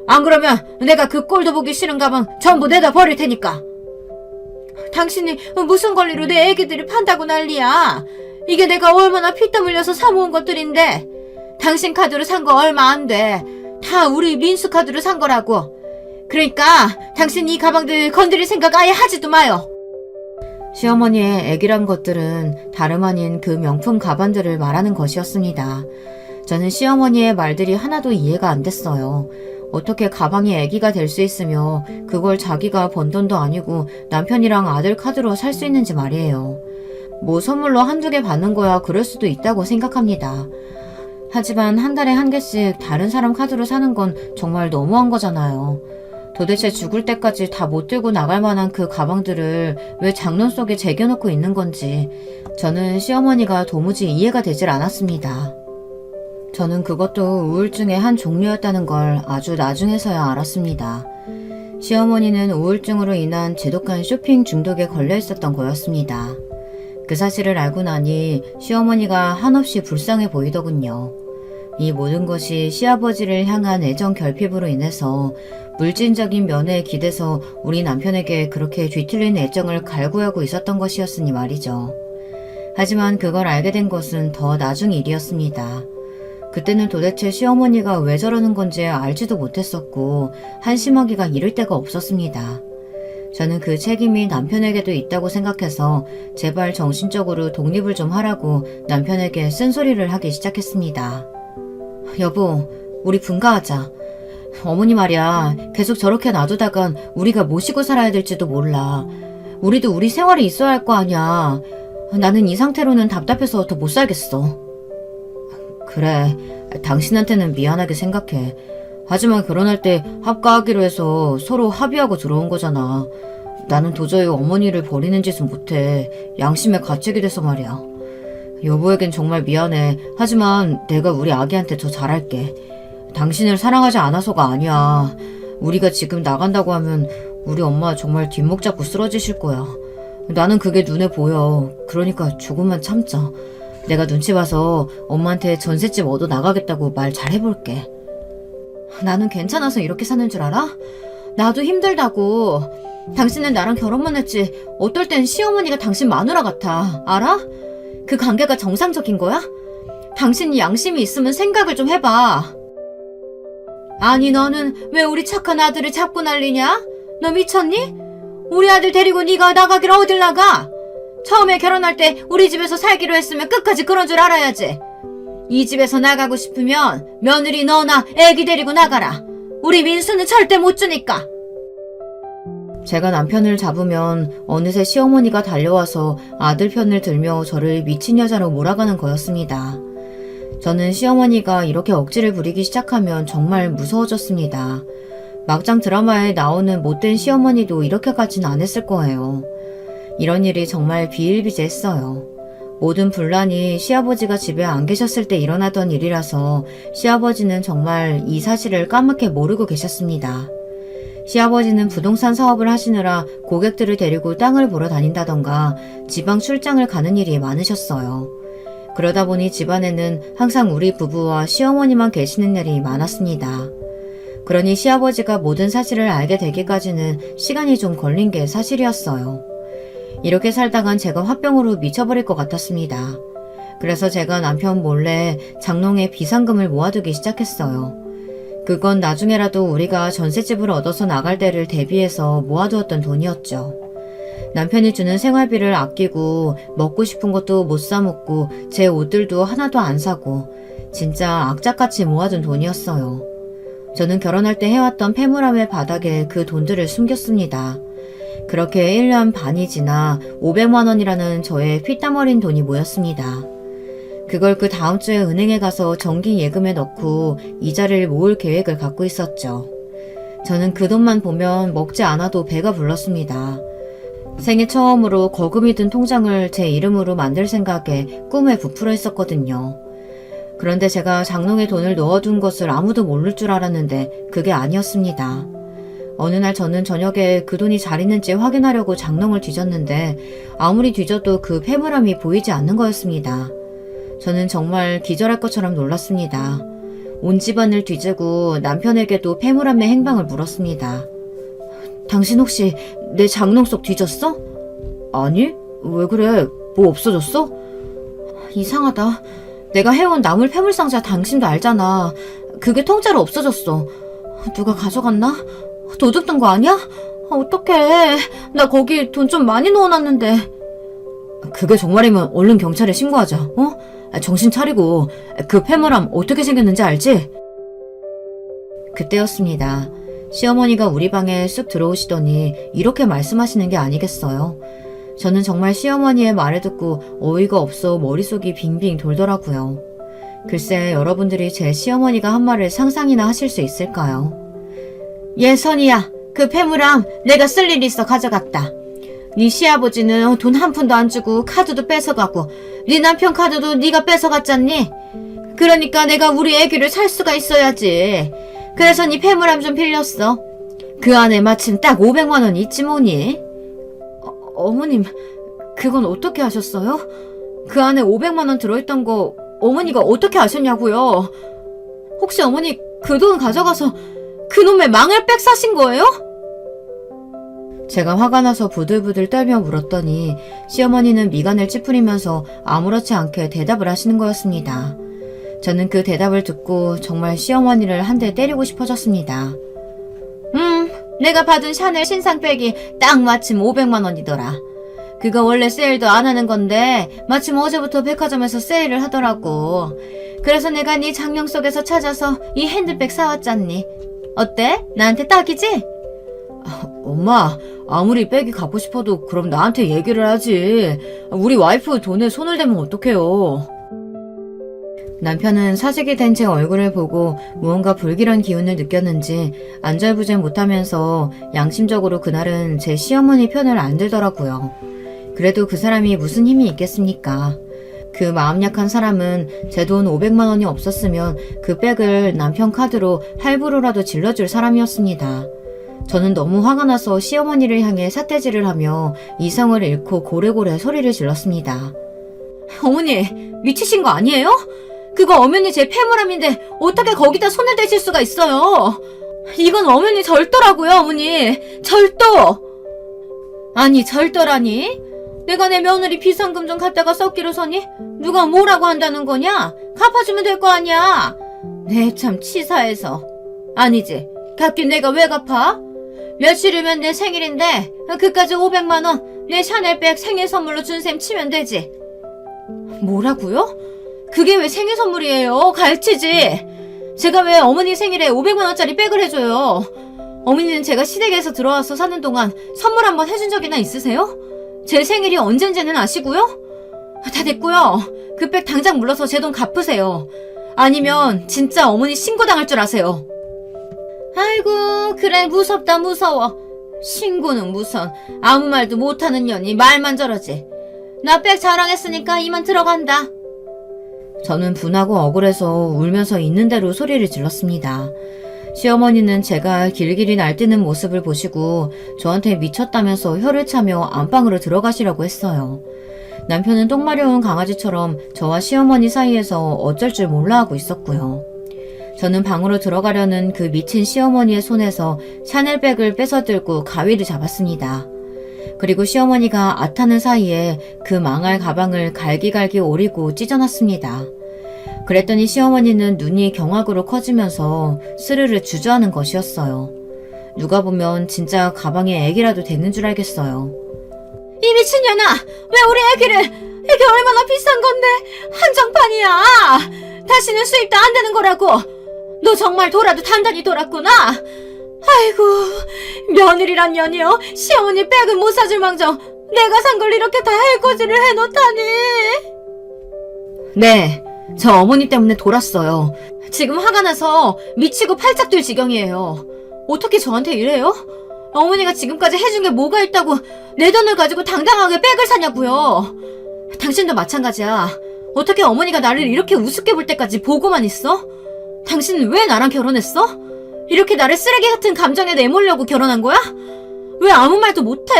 [SPEAKER 1] 안 그러면 내가 그 꼴도 보기 싫은 가방 전부 내다 버릴 테니까. 당신이 무슨 권리로 내 애기들이 판다고 난리야. 이게 내가 얼마나 피땀 흘려서 사모은 것들인데. 당신 카드로 산 거 얼마 안 돼. 다 우리 민수 카드로 산 거라고. 그러니까 당신 이 가방들 건드릴 생각 아예 하지도 마요. 시어머니의 애기란 것들은 다름 아닌 그 명품 가방들을 말하는 것이었습니다. 저는 시어머니의 말들이 하나도 이해가 안 됐어요. 어떻게 가방이 애기가 될 수 있으며 그걸 자기가 번 돈도 아니고 남편이랑 아들 카드로 살 수 있는지 말이에요. 뭐 선물로 한두 개 받는 거야 그럴 수도 있다고 생각합니다. 하지만 한 달에 한 개씩 다른 사람 카드로 사는 건 정말 너무한 거잖아요. 도대체 죽을 때까지 다 못 들고 나갈 만한 그 가방들을 왜 장롱 속에 제겨놓고 있는 건지 저는 시어머니가 도무지 이해가 되질 않았습니다. 저는 그것도 우울증의 한 종류였다는 걸 아주 나중에서야 알았습니다. 시어머니는 우울증으로 인한 지독한 쇼핑 중독에 걸려 있었던 거였습니다. 그 사실을 알고 나니 시어머니가 한없이 불쌍해 보이더군요. 이 모든 것이 시아버지를 향한 애정 결핍으로 인해서 물질적인 면에 기대서 우리 남편에게 그렇게 뒤틀린 애정을 갈구하고 있었던 것이었으니 말이죠. 하지만 그걸 알게 된 것은 더 나중 일이었습니다. 그때는 도대체 시어머니가 왜 저러는 건지 알지도 못했었고 한심하기가 이를 데가 없었습니다. 저는 그 책임이 남편에게도 있다고 생각해서 제발 정신적으로 독립을 좀 하라고 남편에게 쓴소리를 하기 시작했습니다. 여보, 우리 분가하자. 어머니 말이야, 계속 저렇게 놔두다간 우리가 모시고 살아야 될지도 몰라. 우리도 우리 생활이 있어야 할 거 아니야. 나는 이 상태로는 답답해서 더 못 살겠어. 그래, 당신한테는 미안하게 생각해. 하지만 결혼할 때 합가하기로 해서 서로 합의하고 들어온 거잖아. 나는 도저히 어머니를 버리는 짓은 못해. 양심의 가책이 돼서 말이야. 여보에겐 정말 미안해. 하지만 내가 우리 아기한테 더 잘할게. 당신을 사랑하지 않아서가 아니야. 우리가 지금 나간다고 하면 우리 엄마 정말 뒷목 잡고 쓰러지실 거야. 나는 그게 눈에 보여. 그러니까 조금만 참자. 내가 눈치 봐서 엄마한테 전셋집 얻어 나가겠다고 말 잘 해볼게. 나는 괜찮아서 이렇게 사는 줄 알아? 나도 힘들다고. 당신은 나랑 결혼만 했지 어떨 땐 시어머니가 당신 마누라 같아. 알아? 그 관계가 정상적인 거야? 당신이 양심이 있으면 생각을 좀 해봐. 아니 너는 왜 우리 착한 아들을 잡고 난리냐? 너 미쳤니? 우리 아들 데리고 네가 나가길 어딜 나가? 처음에 결혼할 때 우리 집에서 살기로 했으면 끝까지 그런 줄 알아야지. 이 집에서 나가고 싶으면 며느리 너나 애기 데리고 나가라. 우리 민수는 절대 못 주니까. 제가 남편을 잡으면 어느새 시어머니가 달려와서 아들 편을 들며 저를 미친 여자로 몰아가는 거였습니다. 저는 시어머니가 이렇게 억지를 부리기 시작하면 정말 무서워졌습니다. 막장 드라마에 나오는 못된 시어머니도 이렇게까진 안 했을 거예요. 이런 일이 정말 비일비재했어요. 모든 분란이 시아버지가 집에 안 계셨을 때 일어나던 일이라서 시아버지는 정말 이 사실을 까맣게 모르고 계셨습니다. 시아버지는 부동산 사업을 하시느라 고객들을 데리고 땅을 보러 다닌다던가 지방 출장을 가는 일이 많으셨어요. 그러다 보니 집안에는 항상 우리 부부와 시어머니만 계시는 일이 많았습니다. 그러니 시아버지가 모든 사실을 알게 되기까지는 시간이 좀 걸린 게 사실이었어요. 이렇게 살다간 제가 화병으로 미쳐버릴 것 같았습니다. 그래서 제가 남편 몰래 장롱에 비상금을 모아두기 시작했어요. 그건 나중에라도 우리가 전셋집을 얻어서 나갈 때를 대비해서 모아두었던 돈이었죠. 남편이 주는 생활비를 아끼고 먹고 싶은 것도 못 사 먹고 제 옷들도 하나도 안 사고 진짜 악착같이 모아둔 돈이었어요. 저는 결혼할 때 해왔던 패물함의 바닥에 그 돈들을 숨겼습니다. 그렇게 1년 반이 지나 500만 원이라는 저의 피땀 어린 돈이 모였습니다. 그걸 그 다음 주에 은행에 가서 정기 예금에 넣고 이자를 모을 계획을 갖고 있었죠. 저는 그 돈만 보면 먹지 않아도 배가 불렀습니다. 생애 처음으로 거금이 든 통장을 제 이름으로 만들 생각에 꿈에 부풀어 있었거든요. 그런데 제가 장롱에 돈을 넣어둔 것을 아무도 모를 줄 알았는데 그게 아니었습니다. 어느 날 저는 저녁에 그 돈이 잘 있는지 확인하려고 장롱을 뒤졌는데 아무리 뒤져도 그 패물함이 보이지 않는 거였습니다. 저는 정말 기절할 것처럼 놀랐습니다. 온 집안을 뒤지고 남편에게도 패물함의 행방을 물었습니다. 당신 혹시 내 장롱 속 뒤졌어? 아니, 왜 그래? 뭐 없어졌어? 이상하다. 내가 해온 나물 패물상자 당신도 알잖아. 그게 통째로 없어졌어. 누가 가져갔나? 도둑 든 거 아니야? 어떡해. 나 거기 돈 좀 많이 넣어놨는데. 그게 정말이면 얼른 경찰에 신고하자. 정신 차리고 그 패물함 어떻게 생겼는지 알지? 그때였습니다. 시어머니가 우리 방에 쑥 들어오시더니 이렇게 말씀하시는 게 아니겠어요. 저는 정말 시어머니의 말을 듣고 어이가 없어 머릿속이 빙빙 돌더라고요. 글쎄 여러분들이 제 시어머니가 한 말을 상상이나 하실 수 있을까요? 예선이야, 그 패물함 내가 쓸 일 있어 가져갔다. 네 시아버지는 돈 한 푼도 안 주고 카드도 뺏어가고 네 남편 카드도 네가 뺏어갔잖니? 그러니까 내가 우리 애기를 살 수가 있어야지. 그래서 네 패물함 좀 빌렸어. 그 안에 마침 딱 500만 원이 있지 뭐니? 어머님, 그건 어떻게 하셨어요? 그 안에 500만 원 들어있던 거 어머니가 어떻게 아셨냐고요? 혹시 어머니 그 돈 가져가서 그놈의 망을 빽 사신 거예요? 제가 화가 나서 부들부들 떨며 물었더니 시어머니는 미간을 찌푸리면서 아무렇지 않게 대답을 하시는 거였습니다. 저는 그 대답을 듣고 정말 시어머니를 한 대 때리고 싶어졌습니다. 내가 받은 샤넬 신상백이 딱 마침 500만 원이더라. 그거 원래 세일도 안 하는 건데 마침 어제부터 백화점에서 세일을 하더라고. 그래서 내가 네 장롱 속에서 찾아서 이 핸드백 사왔잖니. 어때? 나한테 딱이지? 엄마, 아무리 백이 갖고 싶어도 그럼 나한테 얘기를 하지. 우리 와이프 돈에 손을 대면 어떡해요. 남편은 사색이 된 제 얼굴을 보고 무언가 불길한 기운을 느꼈는지 안절부절 못하면서 양심적으로 그날은 제 시어머니 편을 안 들더라고요. 그래도 그 사람이 무슨 힘이 있겠습니까? 그 마음 약한 사람은 제 돈 500만 원이 없었으면 그 백을 남편 카드로 할부로라도 질러줄 사람이었습니다. 저는 너무 화가 나서 시어머니를 향해 삿대질을 하며 이성을 잃고 고래고래 소리를 질렀습니다. 어머니, 미치신 거 아니에요? 그거 엄연히 제 폐물함인데 어떻게 거기다 손을 대실 수가 있어요? 이건 엄연히 절도라고요, 어머니. 절도! 아니, 절도라니? 내가 내 며느리 비상금 좀 갖다가 썩기로 서니? 누가 뭐라고 한다는 거냐? 갚아주면 될 거 아니야? 내 참 치사해서. 아니지, 갚긴 내가 왜 갚아? 며칠이면 내 생일인데 그까지 500만 원 내 샤넬백 생일 선물로 준 셈 치면 되지. 뭐라고요? 그게 왜 생일 선물이에요? 갈치지. 제가 왜 어머니 생일에 500만 원짜리 백을 해줘요? 어머니는 제가 시댁에서 들어와서 사는 동안 선물 한번 해준 적이나 있으세요? 제 생일이 언젠지는 아시고요? 다 됐고요. 그 백 당장 물러서 제 돈 갚으세요. 아니면 진짜 어머니 신고당할 줄 아세요. 아이고, 그래, 무섭다 무서워. 신고는 무슨, 아무 말도 못하는 년이 말만 저러지. 나 백 자랑했으니까 이만 들어간다. 저는 분하고 억울해서 울면서 있는 대로 소리를 질렀습니다. 시어머니는 제가 길길이 날뛰는 모습을 보시고 저한테 미쳤다면서 혀를 차며 안방으로 들어가시려고 했어요. 남편은 똥 마려운 강아지처럼 저와 시어머니 사이에서 어쩔 줄 몰라 하고 있었고요. 저는 방으로 들어가려는 그 미친 시어머니의 손에서 샤넬백을 뺏어들고 가위를 잡았습니다. 그리고 시어머니가 아타는 사이에 그 망할 가방을 갈기갈기 오리고 찢어놨습니다. 그랬더니 시어머니는 눈이 경악으로 커지면서 스르르 주저하는 것이었어요. 누가 보면 진짜 가방에 애기라도 되는 줄 알겠어요. 이 미친년아! 왜 우리 애기 얼마나 비싼 건데 한정판이야! 다시는 수입도 안 되는 거라고! 너 정말 돌아도 단단히 돌았구나! 아이고, 며느리란 년이요. 시어머니 백은 못 사줄 망정 내가 산 걸 이렇게 다 해코지를 해놓다니. 네, 저 어머니 때문에 돌았어요. 지금 화가 나서 미치고 팔짝 뛸 지경이에요. 어떻게 저한테 이래요? 어머니가 지금까지 해준 게 뭐가 있다고 내 돈을 가지고 당당하게 백을 사냐고요. 당신도 마찬가지야. 어떻게 어머니가 나를 이렇게 우습게 볼 때까지 보고만 있어? 당신은 왜 나랑 결혼했어? 이렇게 나를 쓰레기 같은 감정에 내몰려고 결혼한 거야? 왜 아무 말도 못해?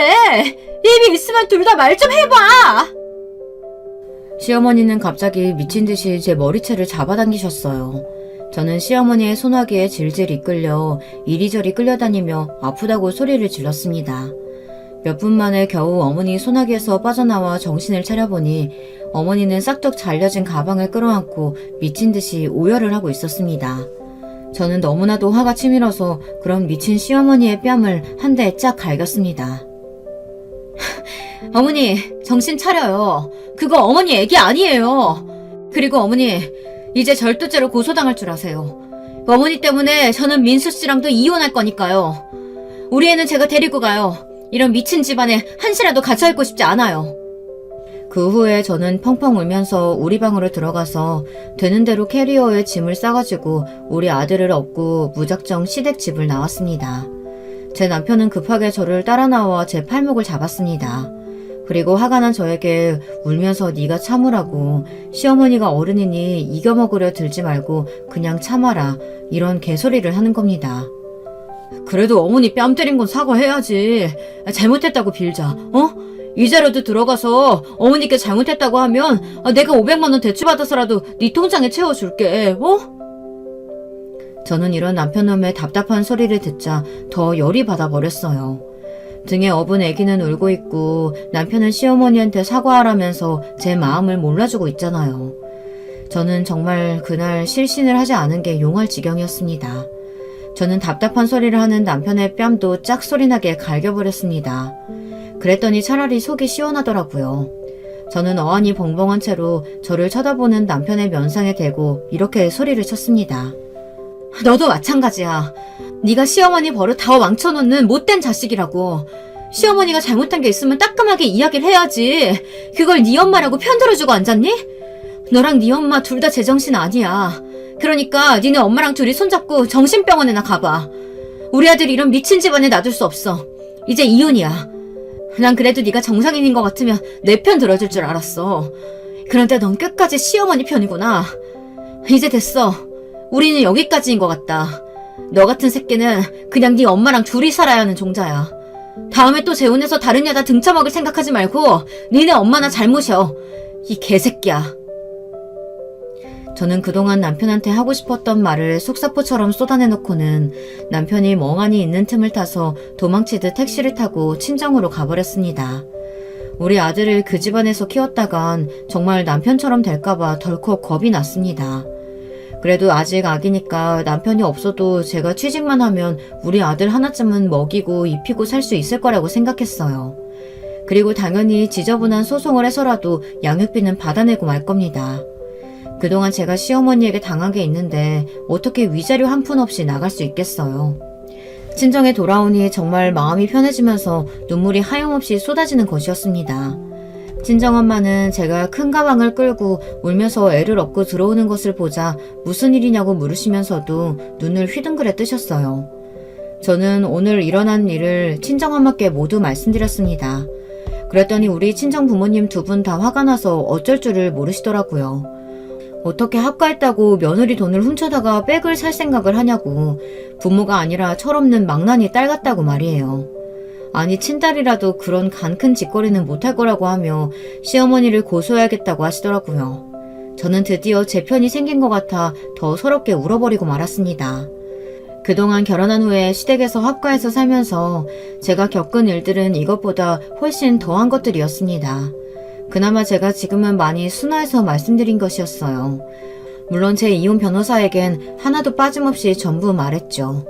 [SPEAKER 1] 입이 있으면 둘 다 말 좀 해봐! 시어머니는 갑자기 미친 듯이 제 머리채를 잡아당기셨어요. 저는 시어머니의 소나기에 질질 이끌려 이리저리 끌려다니며 아프다고 소리를 질렀습니다. 몇 분 만에 겨우 어머니 소나기에서 빠져나와 정신을 차려보니 어머니는 싹둑 잘려진 가방을 끌어안고 미친 듯이 오열을 하고 있었습니다. 저는 너무나도 화가 치밀어서 그런 미친 시어머니의 뺨을 한 대 쫙 갈겼습니다. 어머니, 정신 차려요. 그거 어머니 애기 아니에요. 그리고 어머니, 이제 절도죄로 고소당할 줄 아세요. 어머니 때문에 저는 민수 씨랑도 이혼할 거니까요. 우리 애는 제가 데리고 가요. 이런 미친 집안에 한시라도 갇혀있고 싶지 않아요. 그 후에 저는 펑펑 울면서 우리 방으로 들어가서 되는 대로 캐리어에 짐을 싸가지고 우리 아들을 업고 무작정 시댁집을 나왔습니다. 제 남편은 급하게 저를 따라 나와 제 팔목을 잡았습니다. 그리고 화가 난 저에게 울면서 네가 참으라고, 시어머니가 어른이니 이겨먹으려 들지 말고 그냥 참아라, 이런 개소리를 하는 겁니다. 그래도 어머니 뺨 때린 건 사과해야지. 잘못했다고 빌자. 이자료도 들어가서 어머니께 잘못했다고 하면 내가 500만 원 대출받아서라도 네 통장에 채워줄게. 저는 이런 남편놈의 답답한 소리를 듣자 더 열이 받아버렸어요. 등에 업은 아기는 울고 있고 남편은 시어머니한테 사과하라면서 제 마음을 몰라주고 있잖아요. 저는 정말 그날 실신을 하지 않은 게 용할 지경이었습니다. 저는 답답한 소리를 하는 남편의 뺨도 짝소리나게 갈겨버렸습니다. 그랬더니 차라리 속이 시원하더라고요. 저는 어안이 벙벙한 채로 저를 쳐다보는 남편의 면상에 대고 이렇게 소리를 쳤습니다. 너도 마찬가지야. 네가 시어머니 버릇 다 망쳐놓는 못된 자식이라고. 시어머니가 잘못한 게 있으면 따끔하게 이야기를 해야지. 그걸 네 엄마라고 편들어주고 앉았니? 너랑 네 엄마 둘 다 제정신 아니야. 그러니까 니네 엄마랑 둘이 손잡고 정신병원에나 가봐. 우리 아들 이런 미친 집안에 놔둘 수 없어. 이제 이혼이야. 난 그래도 네가 정상인인 것 같으면 내 편 들어줄 줄 알았어. 그런데 넌 끝까지 시어머니 편이구나. 이제 됐어. 우리는 여기까지인 것 같다. 너 같은 새끼는 그냥 네 엄마랑 둘이 살아야 하는 종자야. 다음에 또 재혼해서 다른 여자 등쳐먹을 생각하지 말고 니네 엄마나 잘 모셔. 이 개새끼야. 저는 그동안 남편한테 하고 싶었던 말을 속사포처럼 쏟아내놓고는 남편이 멍하니 있는 틈을 타서 도망치듯 택시를 타고 친정으로 가버렸습니다. 우리 아들을 그 집안에서 키웠다간 정말 남편처럼 될까봐 덜컥 겁이 났습니다. 그래도 아직 아기니까 남편이 없어도 제가 취직만 하면 우리 아들 하나쯤은 먹이고 입히고 살 수 있을 거라고 생각했어요. 그리고 당연히 지저분한 소송을 해서라도 양육비는 받아내고 말 겁니다. 그동안 제가 시어머니에게 당한 게 있는데 어떻게 위자료 한 푼 없이 나갈 수 있겠어요. 친정에 돌아오니 정말 마음이 편해지면서 눈물이 하염없이 쏟아지는 것이었습니다. 친정엄마는 제가 큰 가방을 끌고 울면서 애를 업고 들어오는 것을 보자 무슨 일이냐고 물으시면서도 눈을 휘둥그레 뜨셨어요. 저는 오늘 일어난 일을 친정엄마께 모두 말씀드렸습니다. 그랬더니 우리 친정 부모님 두 분 다 화가 나서 어쩔 줄을 모르시더라고요. 어떻게 합가했다고 며느리 돈을 훔쳐다가 백을 살 생각을 하냐고. 부모가 아니라 철없는 망나니 딸 같다고 말이에요. 아니 친딸이라도 그런 간 큰 짓거리는 못할 거라고 하며 시어머니를 고소해야겠다고 하시더라고요. 저는 드디어 제 편이 생긴 것 같아 더 서럽게 울어버리고 말았습니다. 그동안 결혼한 후에 시댁에서 합가해서 살면서 제가 겪은 일들은 이것보다 훨씬 더한 것들이었습니다. 그나마 제가 지금은 많이 순화해서 말씀드린 것이었어요. 물론 제 이혼 변호사에겐 하나도 빠짐없이 전부 말했죠.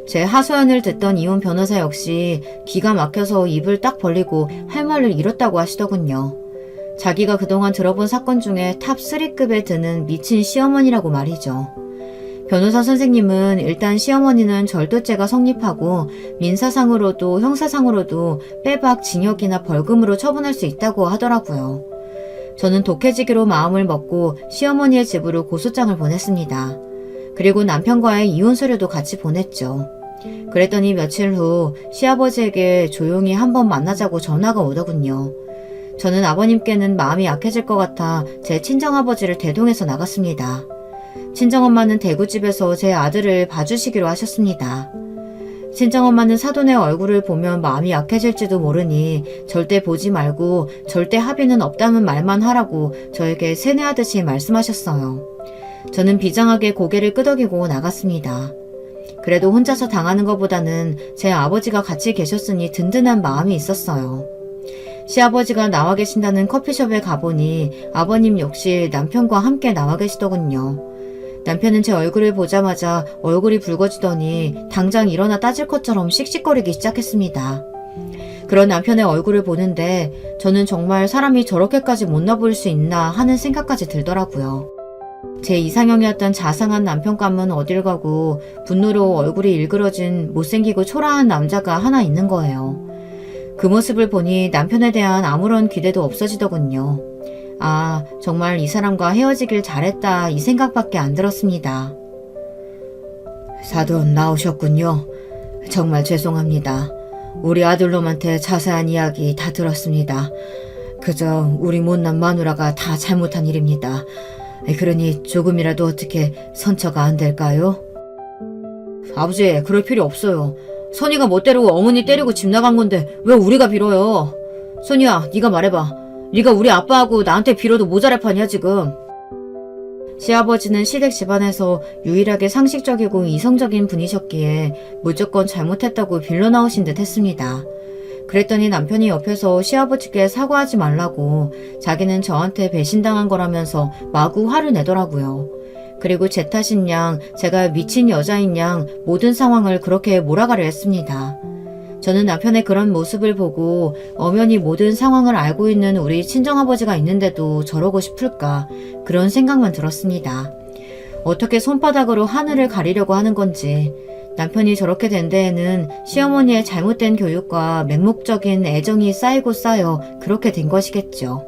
[SPEAKER 1] 제 하소연을 듣던 이혼 변호사 역시 기가 막혀서 입을 딱 벌리고 할 말을 잃었다고 하시더군요. 자기가 그동안 들어본 사건 중에 탑 3급에 드는 미친 시어머니라고 말이죠. 변호사 선생님은 일단 시어머니는 절도죄가 성립하고 민사상으로도 형사상으로도 빼박 징역이나 벌금으로 처분할 수 있다고 하더라고요. 저는 독해지기로 마음을 먹고 시어머니의 집으로 고소장을 보냈습니다. 그리고 남편과의 이혼 서류도 같이 보냈죠. 그랬더니 며칠 후 시아버지에게 조용히 한번 만나자고 전화가 오더군요. 저는 아버님께는 마음이 약해질 것 같아 제 친정아버지를 대동해서 나갔습니다. 친정엄마는 대구집에서 제 아들을 봐주시기로 하셨습니다. 친정엄마는 사돈의 얼굴을 보면 마음이 약해질지도 모르니 절대 보지 말고 절대 합의는 없다는 말만 하라고 저에게 세뇌하듯이 말씀하셨어요. 저는 비장하게 고개를 끄덕이고 나갔습니다. 그래도 혼자서 당하는 것보다는 제 아버지가 같이 계셨으니 든든한 마음이 있었어요. 시아버지가 나와 계신다는 커피숍에 가보니 아버님 역시 남편과 함께 나와 계시더군요. 남편은 제 얼굴을 보자마자 얼굴이 붉어지더니 당장 일어나 따질 것처럼 씩씩거리기 시작했습니다. 그런 남편의 얼굴을 보는데 저는 정말 사람이 저렇게까지 못나 보일 수 있나 하는 생각까지 들더라고요. 제 이상형이었던 자상한 남편감은 어딜 가고 분노로 얼굴이 일그러진 못생기고 초라한 남자가 하나 있는 거예요. 그 모습을 보니 남편에 대한 아무런 기대도 없어지더군요. 아, 정말 이 사람과 헤어지길 잘했다 이 생각밖에 안 들었습니다. 사돈 나오셨군요. 정말 죄송합니다. 우리 아들놈한테 자세한 이야기 다 들었습니다. 그저 우리 못난 마누라가 다 잘못한 일입니다. 그러니 조금이라도 어떻게 선처가 안 될까요? 아버지, 그럴 필요 없어요. 선이가 멋대로 어머니 때리고 집 나간 건데 왜 우리가 빌어요? 선이야, 네가 말해봐. 네가 우리 아빠하고 나한테 빌어도 모자랄 판이야 지금. 시아버지는 시댁 집안에서 유일하게 상식적이고 이성적인 분이셨기에 무조건 잘못했다고 빌러 나오신 듯 했습니다. 그랬더니 남편이 옆에서 시아버지께 사과하지 말라고 자기는 저한테 배신당한 거라면서 마구 화를 내더라고요. 그리고 제 탓인 양, 제가 미친 여자인 양 모든 상황을 그렇게 몰아가려 했습니다. 저는 남편의 그런 모습을 보고 엄연히 모든 상황을 알고 있는 우리 친정아버지가 있는데도 저러고 싶을까 그런 생각만 들었습니다. 어떻게 손바닥으로 하늘을 가리려고 하는 건지 남편이 저렇게 된 데에는 시어머니의 잘못된 교육과 맹목적인 애정이 쌓이고 쌓여 그렇게 된 것이겠죠.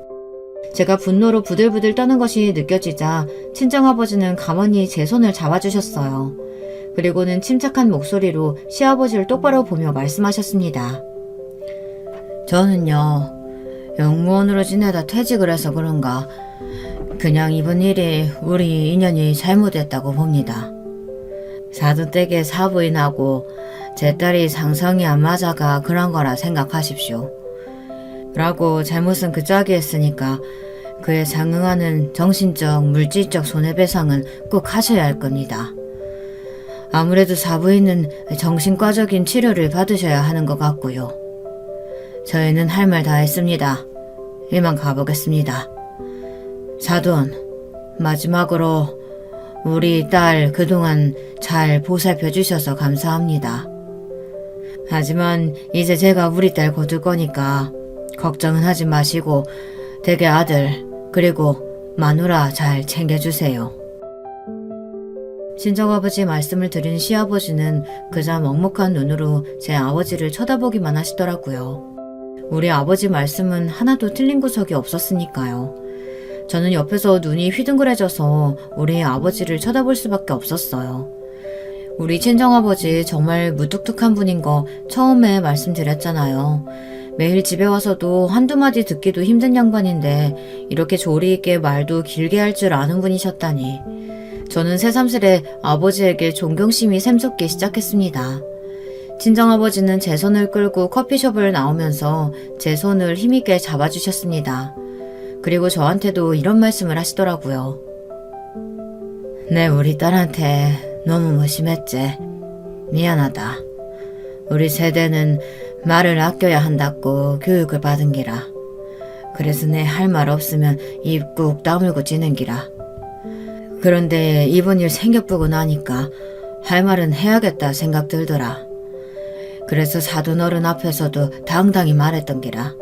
[SPEAKER 1] 제가 분노로 부들부들 떠는 것이 느껴지자 친정아버지는 가만히 제 손을 잡아주셨어요. 그리고는 침착한 목소리로 시아버지를 똑바로 보며 말씀하셨습니다. 저는요, 영무원으로 지내다 퇴직을 해서 그런가 그냥 이번 일이 우리 인연이 잘못됐다고 봅니다. 사돈댁에 사부인하고 제 딸이 상성이 안 맞아가 그런 거라 생각하십시오. 라고 잘못은 그 짝이 했으니까 그에 상응하는 정신적, 물질적 손해배상은 꼭 하셔야 할 겁니다. 아무래도 사부인은 정신과적인 치료를 받으셔야 하는 것 같고요. 저희는 할 말 다 했습니다. 이만 가보겠습니다. 사돈, 마지막으로 우리 딸 그동안 잘 보살펴 주셔서 감사합니다. 하지만 이제 제가 우리 딸 거둘 거니까 걱정은 하지 마시고 댁의 아들 그리고 마누라 잘 챙겨주세요. 친정아버지 말씀을 들은 시아버지는 그저 먹먹한 눈으로 제 아버지를 쳐다보기만 하시더라고요. 우리 아버지 말씀은 하나도 틀린 구석이 없었으니까요. 저는 옆에서 눈이 휘둥그레져서 우리 아버지를 쳐다볼 수밖에 없었어요. 우리 친정아버지 정말 무뚝뚝한 분인 거 처음에 말씀드렸잖아요. 매일 집에 와서도 한두 마디 듣기도 힘든 양반인데 이렇게 조리 있게 말도 길게 할 줄 아는 분이셨다니. 저는 새삼스레 아버지에게 존경심이 샘솟기 시작했습니다. 친정아버지는 제 손을 끌고 커피숍을 나오면서 제 손을 힘있게 잡아주셨습니다. 그리고 저한테도 이런 말씀을 하시더라고요. 내 우리 딸한테 너무 무심했지. 미안하다. 우리 세대는 말을 아껴야 한다고 교육을 받은 기라. 그래서 내 할 말 없으면 입 꾹 다물고 지는 기라. 그런데 이번 일 생겨보고 나니까 할 말은 해야겠다 생각 들더라. 그래서 사돈 어른 앞에서도 당당히 말했던 기라.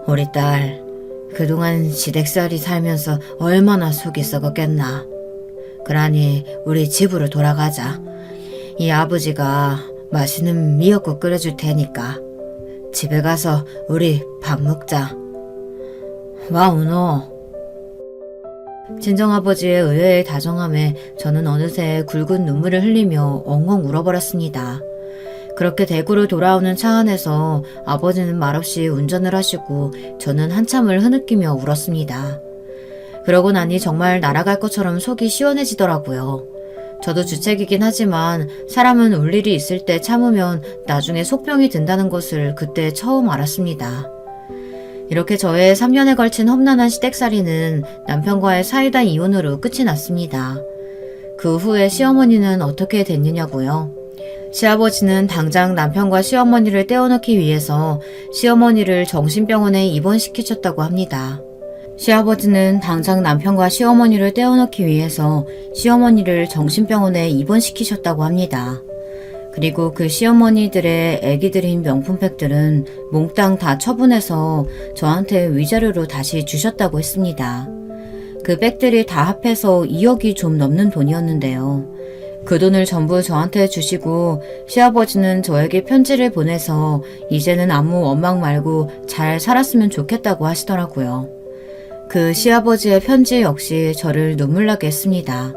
[SPEAKER 1] 우리 딸 그동안 시댁살이 살면서 얼마나 속이 썩었겠나. 그러니 우리 집으로 돌아가자. 이 아버지가 맛있는 미역국 끓여줄 테니까 집에 가서 우리 밥 먹자. 와우노. 친정아버지의 의외의 다정함에 저는 어느새 굵은 눈물을 흘리며 엉엉 울어버렸습니다. 그렇게 대구로 돌아오는 차 안에서 아버지는 말없이 운전을 하시고 저는 한참을 흐느끼며 울었습니다. 그러고 나니 정말 날아갈 것처럼 속이 시원해지더라고요. 저도 주책이긴 하지만 사람은 울 일이 있을 때 참으면 나중에 속병이 든다는 것을 그때 처음 알았습니다. 이렇게 저의 3년에 걸친 험난한 시댁살이는 남편과의 사이다 이혼으로 끝이 났습니다. 그 후에 시어머니는 어떻게 됐느냐고요? 시아버지는 당장 남편과 시어머니를 떼어놓기 위해서 시어머니를 정신병원에 입원시키셨다고 합니다. 시아버지는 당장 남편과 시어머니를 떼어놓기 위해서 시어머니를 정신병원에 입원시키셨다고 합니다. 그리고 그 시어머니들의 애기들인 명품팩들은 몽땅 다 처분해서 저한테 위자료로 다시 주셨다고 했습니다. 그 백들이 다 합해서 2억이 좀 넘는 돈이었는데요. 그 돈을 전부 저한테 주시고 시아버지는 저에게 편지를 보내서 이제는 아무 원망 말고 잘 살았으면 좋겠다고 하시더라고요. 그 시아버지의 편지 역시 저를 눈물나게 했습니다.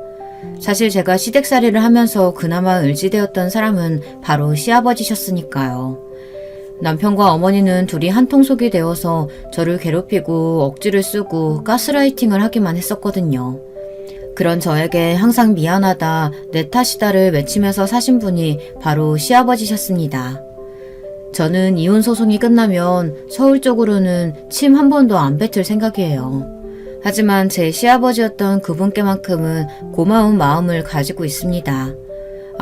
[SPEAKER 1] 사실 제가 시댁살이를 하면서 그나마 의지되었던 사람은 바로 시아버지셨으니까요. 남편과 어머니는 둘이 한통속이 되어서 저를 괴롭히고 억지를 쓰고 가스라이팅을 하기만 했었거든요. 그런 저에게 항상 미안하다, 내 탓이다를 외치면서 사신 분이 바로 시아버지셨습니다. 저는 이혼 소송이 끝나면 서울 쪽으로는 침 한 번도 안 뱉을 생각이에요. 하지만 제 시아버지였던 그분께만큼은 고마운 마음을 가지고 있습니다.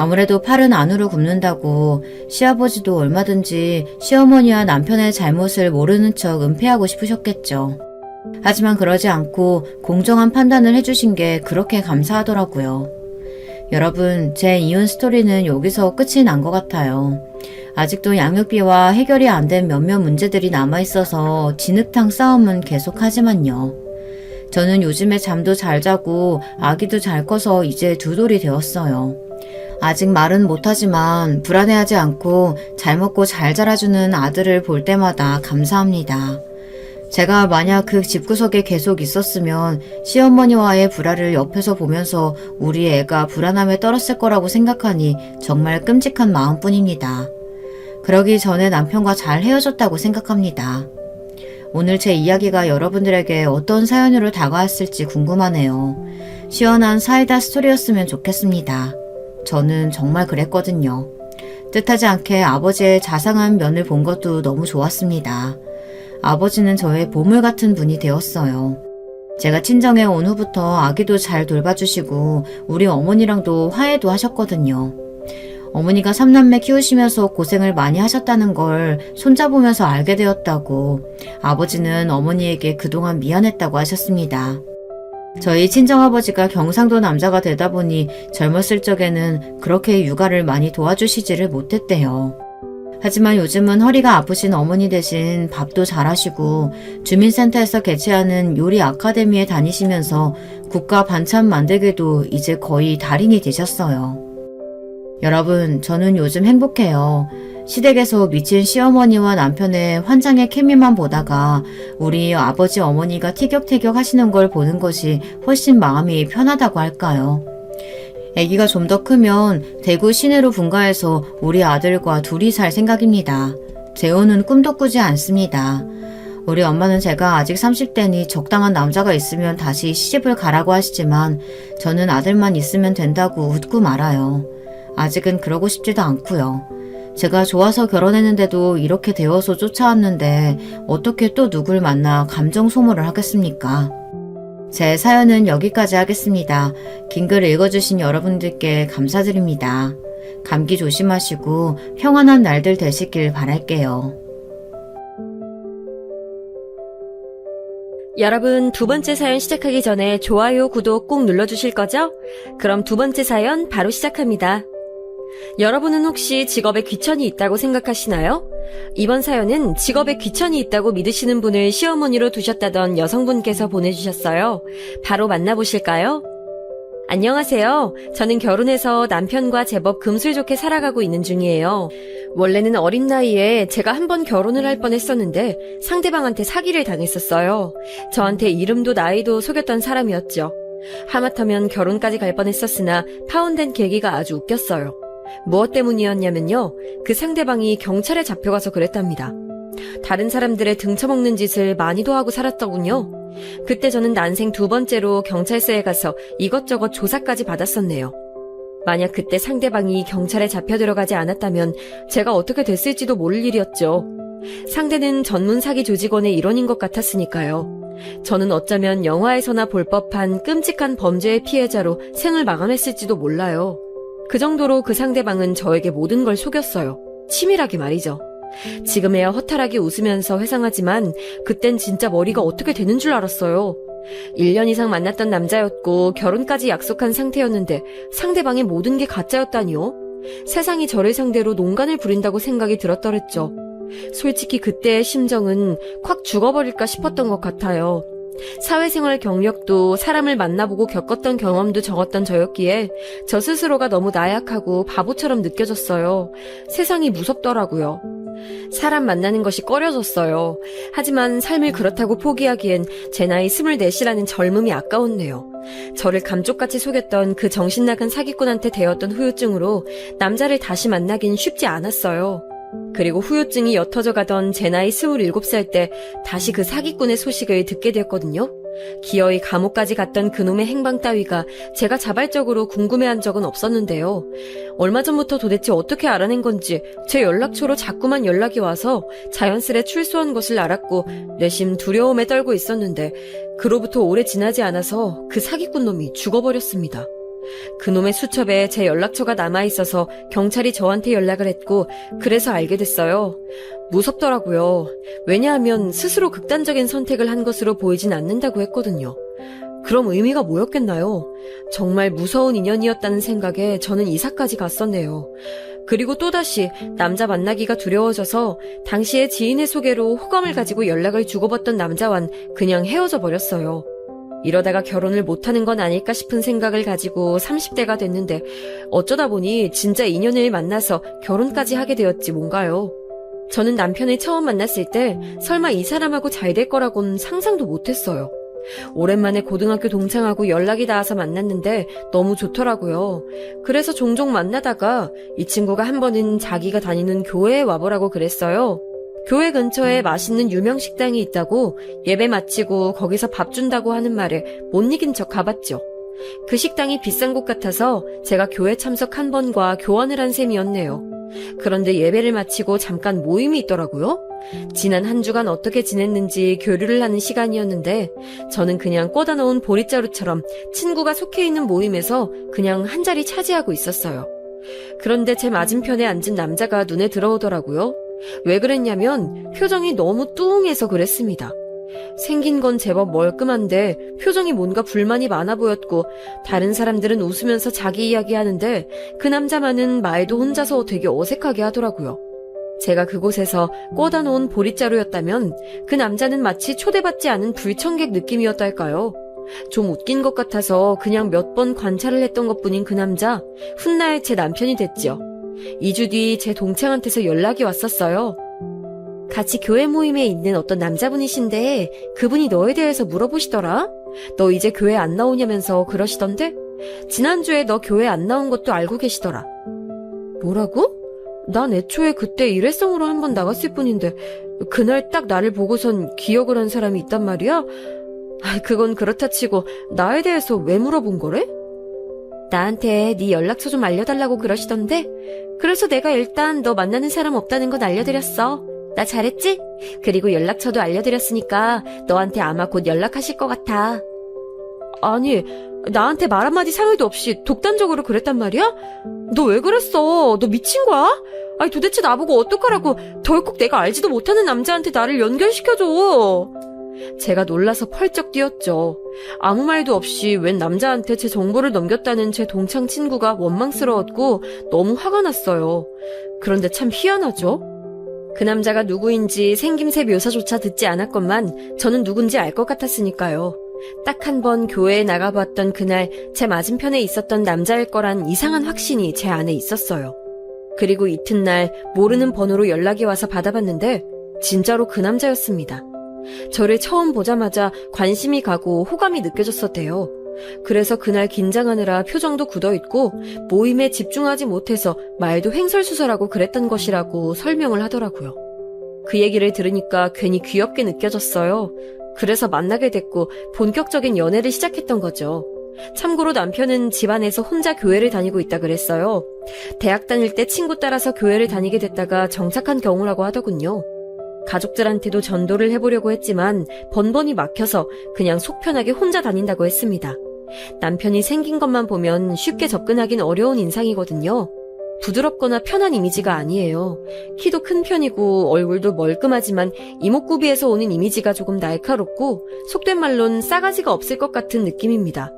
[SPEAKER 1] 아무래도 팔은 안으로 굽는다고 시아버지도 얼마든지 시어머니와 남편의 잘못을 모르는 척 은폐하고 싶으셨겠죠. 하지만 그러지 않고 공정한 판단을 해주신 게 그렇게 감사하더라고요. 여러분, 제 이혼 스토리는 여기서 끝이 난 것 같아요. 아직도 양육비와 해결이 안 된 몇몇 문제들이 남아있어서 진흙탕 싸움은 계속하지만요. 저는 요즘에 잠도 잘 자고 아기도 잘 커서 이제 두 돌이 되었어요. 아직 말은 못하지만 불안해하지 않고 잘 먹고 잘 자라주는 아들을 볼 때마다 감사합니다. 제가 만약 그 집구석에 계속 있었으면 시어머니와의 불화를 옆에서 보면서 우리 애가 불안함에 떨었을 거라고 생각하니 정말 끔찍한 마음뿐입니다. 그러기 전에 남편과 잘 헤어졌다고 생각합니다. 오늘 제 이야기가 여러분들에게 어떤 사연으로 다가왔을지 궁금하네요. 시원한 사이다 스토리였으면 좋겠습니다. 저는 정말 그랬거든요. 뜻하지 않게 아버지의 자상한 면을 본 것도 너무 좋았습니다. 아버지는 저의 보물 같은 분이 되었어요. 제가 친정에 온 후부터 아기도 잘 돌봐주시고 우리 어머니랑도 화해도 하셨거든요. 어머니가 3남매 키우시면서 고생을 많이 하셨다는 걸 손자보면서 알게 되었다고 아버지는 어머니에게 그동안 미안했다고 하셨습니다. 저희 친정아버지가 경상도 남자가 되다 보니 젊었을 적에는 그렇게 육아를 많이 도와주시지를 못했대요. 하지만 요즘은 허리가 아프신 어머니 대신 밥도 잘하시고 주민센터에서 개최하는 요리 아카데미에 다니시면서 국가 반찬 만들기도 이제 거의 달인이 되셨어요. 여러분, 저는 요즘 행복해요. 시댁에서 미친 시어머니와 남편의 환장의 케미만 보다가 우리 아버지 어머니가 티격태격 하시는 걸 보는 것이 훨씬 마음이 편하다고 할까요? 아기가 좀 더 크면 대구 시내로 분가해서 우리 아들과 둘이 살 생각입니다. 재혼은 꿈도 꾸지 않습니다. 우리 엄마는 제가 아직 30대니 적당한 남자가 있으면 다시 시집을 가라고 하시지만 저는 아들만 있으면 된다고 웃고 말아요. 아직은 그러고 싶지도 않고요. 제가 좋아서 결혼했는데도 이렇게 되어서 쫓아왔는데 어떻게 또 누굴 만나 감정 소모를 하겠습니까? 제 사연은 여기까지 하겠습니다. 긴 글 읽어주신 여러분들께 감사드립니다. 감기 조심하시고 평안한 날들 되시길 바랄게요.
[SPEAKER 2] 여러분, 두 번째 사연 시작하기 전에 좋아요, 구독 꼭 눌러주실 거죠? 그럼 두 번째 사연 바로 시작합니다. 여러분은 혹시 직업에 귀천이 있다고 생각하시나요? 이번 사연은 직업에 귀천이 있다고 믿으시는 분을 시어머니로 두셨다던 여성분께서 보내주셨어요. 바로 만나보실까요? 안녕하세요. 저는 결혼해서 남편과 제법 금술 좋게 살아가고 있는 중이에요. 원래는 어린 나이에 제가 한 번 결혼을 할 뻔했었는데 상대방한테 사기를 당했었어요. 저한테 이름도 나이도 속였던 사람이었죠. 하마터면 결혼까지 갈 뻔했었으나 파혼된 계기가 아주 웃겼어요. 무엇 때문이었냐면요. 그 상대방이 경찰에 잡혀가서 그랬답니다. 다른 사람들의 등쳐먹는 짓을 많이도 하고 살았더군요. 그때 저는 난생 두 번째로 경찰서에 가서 이것저것 조사까지 받았었네요. 만약 그때 상대방이 경찰에 잡혀 들어가지 않았다면 제가 어떻게 됐을지도 모를 일이었죠. 상대는 전문 사기 조직원의 일원인 것 같았으니까요. 저는 어쩌면 영화에서나 볼 법한 끔찍한 범죄의 피해자로 생을 마감했을지도 몰라요. 그 정도로 그 상대방은 저에게 모든 걸 속였어요. 치밀하게 말이죠. 지금에야 허탈하게 웃으면서 회상하지만 그땐 진짜 머리가 어떻게 되는 줄 알았어요. 1년 이상 만났던 남자였고 결혼까지 약속한 상태였는데 상대방의 모든 게 가짜였다니요? 세상이 저를 상대로 농간을 부린다고 생각이 들었더랬죠. 솔직히 그때의 심정은 콱 죽어버릴까 싶었던 것 같아요. 사회생활 경력도 사람을 만나보고 겪었던 경험도 적었던 저였기에 저 스스로가 너무 나약하고 바보처럼 느껴졌어요. 세상이 무섭더라고요. 사람 만나는 것이 꺼려졌어요. 하지만 삶을 그렇다고 포기하기엔 제 나이 24이라는 젊음이 아까웠네요. 저를 감쪽같이 속였던 그 정신나간 사기꾼한테 대었던 후유증으로 남자를 다시 만나긴 쉽지 않았어요. 그리고 후유증이 옅어져 가던 제 나이 27살 때 다시 그 사기꾼의 소식을 듣게 되었거든요. 기어이 감옥까지 갔던 그놈의 행방 따위가 제가 자발적으로 궁금해한 적은 없었는데요. 얼마 전부터 도대체 어떻게 알아낸 건지 제 연락처로 자꾸만 연락이 와서 자연스레 출소한 것을 알았고 내심 두려움에 떨고 있었는데 그로부터 오래 지나지 않아서 그 사기꾼 놈이 죽어버렸습니다. 그놈의 수첩에 제 연락처가 남아있어서 경찰이 저한테 연락을 했고 그래서 알게 됐어요. 무섭더라고요. 왜냐하면 스스로 극단적인 선택을 한 것으로 보이진 않는다고 했거든요. 그럼 의미가 뭐였겠나요? 정말 무서운 인연이었다는 생각에 저는 이사까지 갔었네요. 그리고 또다시 남자 만나기가 두려워져서 당시에 지인의 소개로 호감을 가지고 연락을 주고받던 남자와는 그냥 헤어져 버렸어요. 이러다가 결혼을 못하는 건 아닐까 싶은 생각을 가지고 30대가 됐는데 어쩌다 보니 진짜 인연을 만나서 결혼까지 하게 되었지 뭔가요. 저는 남편을 처음 만났을 때 설마 이 사람하고 잘 될 거라고는 상상도 못했어요. 오랜만에 고등학교 동창하고 연락이 닿아서 만났는데 너무 좋더라고요. 그래서 종종 만나다가 이 친구가 한 번은 자기가 다니는 교회에 와보라고 그랬어요. 교회 근처에 맛있는 유명 식당이 있다고 예배 마치고 거기서 밥 준다고 하는 말에 못 이긴 척 가봤죠. 그 식당이 비싼 곳 같아서 제가 교회 참석 한 번과 교환을 한 셈이었네요. 그런데 예배를 마치고 잠깐 모임이 있더라고요. 지난 한 주간 어떻게 지냈는지 교류를 하는 시간이었는데 저는 그냥 꽂아 놓은 보릿자루처럼 친구가 속해 있는 모임에서 그냥 한 자리 차지하고 있었어요. 그런데 제 맞은편에 앉은 남자가 눈에 들어오더라고요. 왜 그랬냐면 표정이 너무 뚱해서 그랬습니다. 생긴 건 제법 멀끔한데 표정이 뭔가 불만이 많아 보였고 다른 사람들은 웃으면서 자기 이야기하는데 그 남자만은 말도 혼자서 되게 어색하게 하더라고요. 제가 그곳에서 꽂아 놓은 보릿자루였다면 그 남자는 마치 초대받지 않은 불청객 느낌이었달까요? 좀 웃긴 것 같아서 그냥 몇 번 관찰을 했던 것뿐인 그 남자, 훗날 제 남편이 됐죠. 2주 뒤 제 동창한테서 연락이 왔었어요. 같이 교회 모임에 있는 어떤 남자분이신데 그분이 너에 대해서 물어보시더라? 너 이제 교회 안 나오냐면서 그러시던데? 지난주에 너 교회 안 나온 것도 알고 계시더라. 뭐라고? 난 애초에 그때 일회성으로 한 번 나갔을 뿐인데 그날 딱 나를 보고선 기억을 한 사람이 있단 말이야? 그건 그렇다 치고 나에 대해서 왜 물어본 거래? 나한테 네 연락처 좀 알려달라고 그러시던데 그래서 내가 일단 너 만나는 사람 없다는 건 알려드렸어. 나 잘했지? 그리고 연락처도 알려드렸으니까 너한테 아마 곧 연락하실 것 같아. 아니, 나한테 말 한마디 상의도 없이 독단적으로 그랬단 말이야? 너 왜 그랬어? 너 미친 거야? 아니 도대체 나보고 어떡하라고 덜컥 내가 알지도 못하는 남자한테 나를 연결시켜줘. 제가 놀라서 펄쩍 뛰었죠. 아무 말도 없이 웬 남자한테 제 정보를 넘겼다는 제 동창 친구가 원망스러웠고 너무 화가 났어요. 그런데 참 희한하죠? 그 남자가 누구인지 생김새 묘사조차 듣지 않았건만 저는 누군지 알 것 같았으니까요. 딱 한 번 교회에 나가봤던 그날 제 맞은편에 있었던 남자일 거란 이상한 확신이 제 안에 있었어요. 그리고 이튿날 모르는 번호로 연락이 와서 받아봤는데 진짜로 그 남자였습니다. 저를 처음 보자마자 관심이 가고 호감이 느껴졌었대요. 그래서 그날 긴장하느라 표정도 굳어있고 모임에 집중하지 못해서 말도 횡설수설하고 그랬던 것이라고 설명을 하더라고요. 그 얘기를 들으니까 괜히 귀엽게 느껴졌어요. 그래서 만나게 됐고 본격적인 연애를 시작했던 거죠. 참고로 남편은 집안에서 혼자 교회를 다니고 있다 그랬어요. 대학 다닐 때 친구 따라서 교회를 다니게 됐다가 정착한 경우라고 하더군요. 가족들한테도 전도를 해보려고 했지만 번번이 막혀서 그냥 속 편하게 혼자 다닌다고 했습니다. 남편이 생긴 것만 보면 쉽게 접근하긴 어려운 인상이거든요. 부드럽거나 편한 이미지가 아니에요. 키도 큰 편이고 얼굴도 멀끔하지만 이목구비에서 오는 이미지가 조금 날카롭고 속된 말론 싸가지가 없을 것 같은 느낌입니다.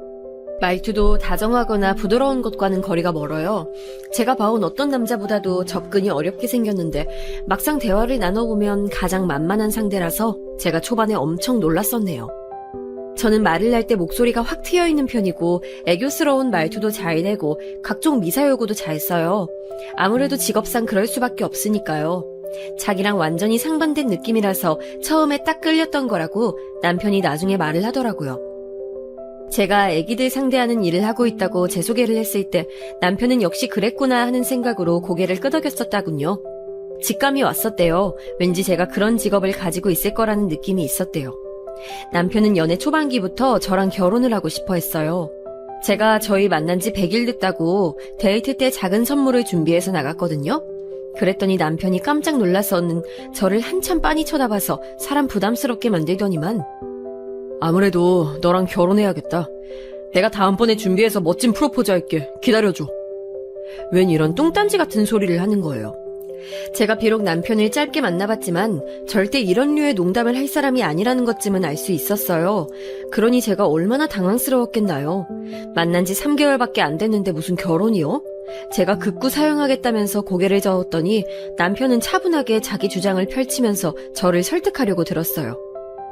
[SPEAKER 2] 말투도 다정하거나 부드러운 것과는 거리가 멀어요. 제가 봐온 어떤 남자보다도 접근이 어렵게 생겼는데 막상 대화를 나눠보면 가장 만만한 상대라서 제가 초반에 엄청 놀랐었네요. 저는 말을 할 때 목소리가 확 트여있는 편이고 애교스러운 말투도 잘 내고 각종 미사여구도 잘 써요. 아무래도 직업상 그럴 수밖에 없으니까요. 자기랑 완전히 상반된 느낌이라서 처음에 딱 끌렸던 거라고 남편이 나중에 말을 하더라고요. 제가 애기들 상대하는 일을 하고 있다고 제 소개를 했을 때 남편은 역시 그랬구나 하는 생각으로 고개를 끄덕였었다군요. 직감이 왔었대요. 왠지 제가 그런 직업을 가지고 있을 거라는 느낌이 있었대요. 남편은 연애 초반기부터 저랑 결혼을 하고 싶어 했어요. 제가 저희 만난 지 100일 됐다고 데이트 때 작은 선물을 준비해서 나갔거든요. 그랬더니 남편이 깜짝 놀라서는 저를 한참 빤히 쳐다봐서 사람 부담스럽게 만들더니만 아무래도 너랑 결혼해야겠다. 내가 다음번에 준비해서 멋진 프로포즈 할게. 기다려줘. 웬 이런 뚱딴지 같은 소리를 하는 거예요. 제가 비록 남편을 짧게 만나봤지만 절대 이런 류의 농담을 할 사람이 아니라는 것쯤은 알 수 있었어요. 그러니 제가 얼마나 당황스러웠겠나요. 만난 지 3개월밖에 안 됐는데 무슨 결혼이요? 제가 극구 사용하겠다면서 고개를 저었더니 남편은 차분하게 자기 주장을 펼치면서 저를 설득하려고 들었어요.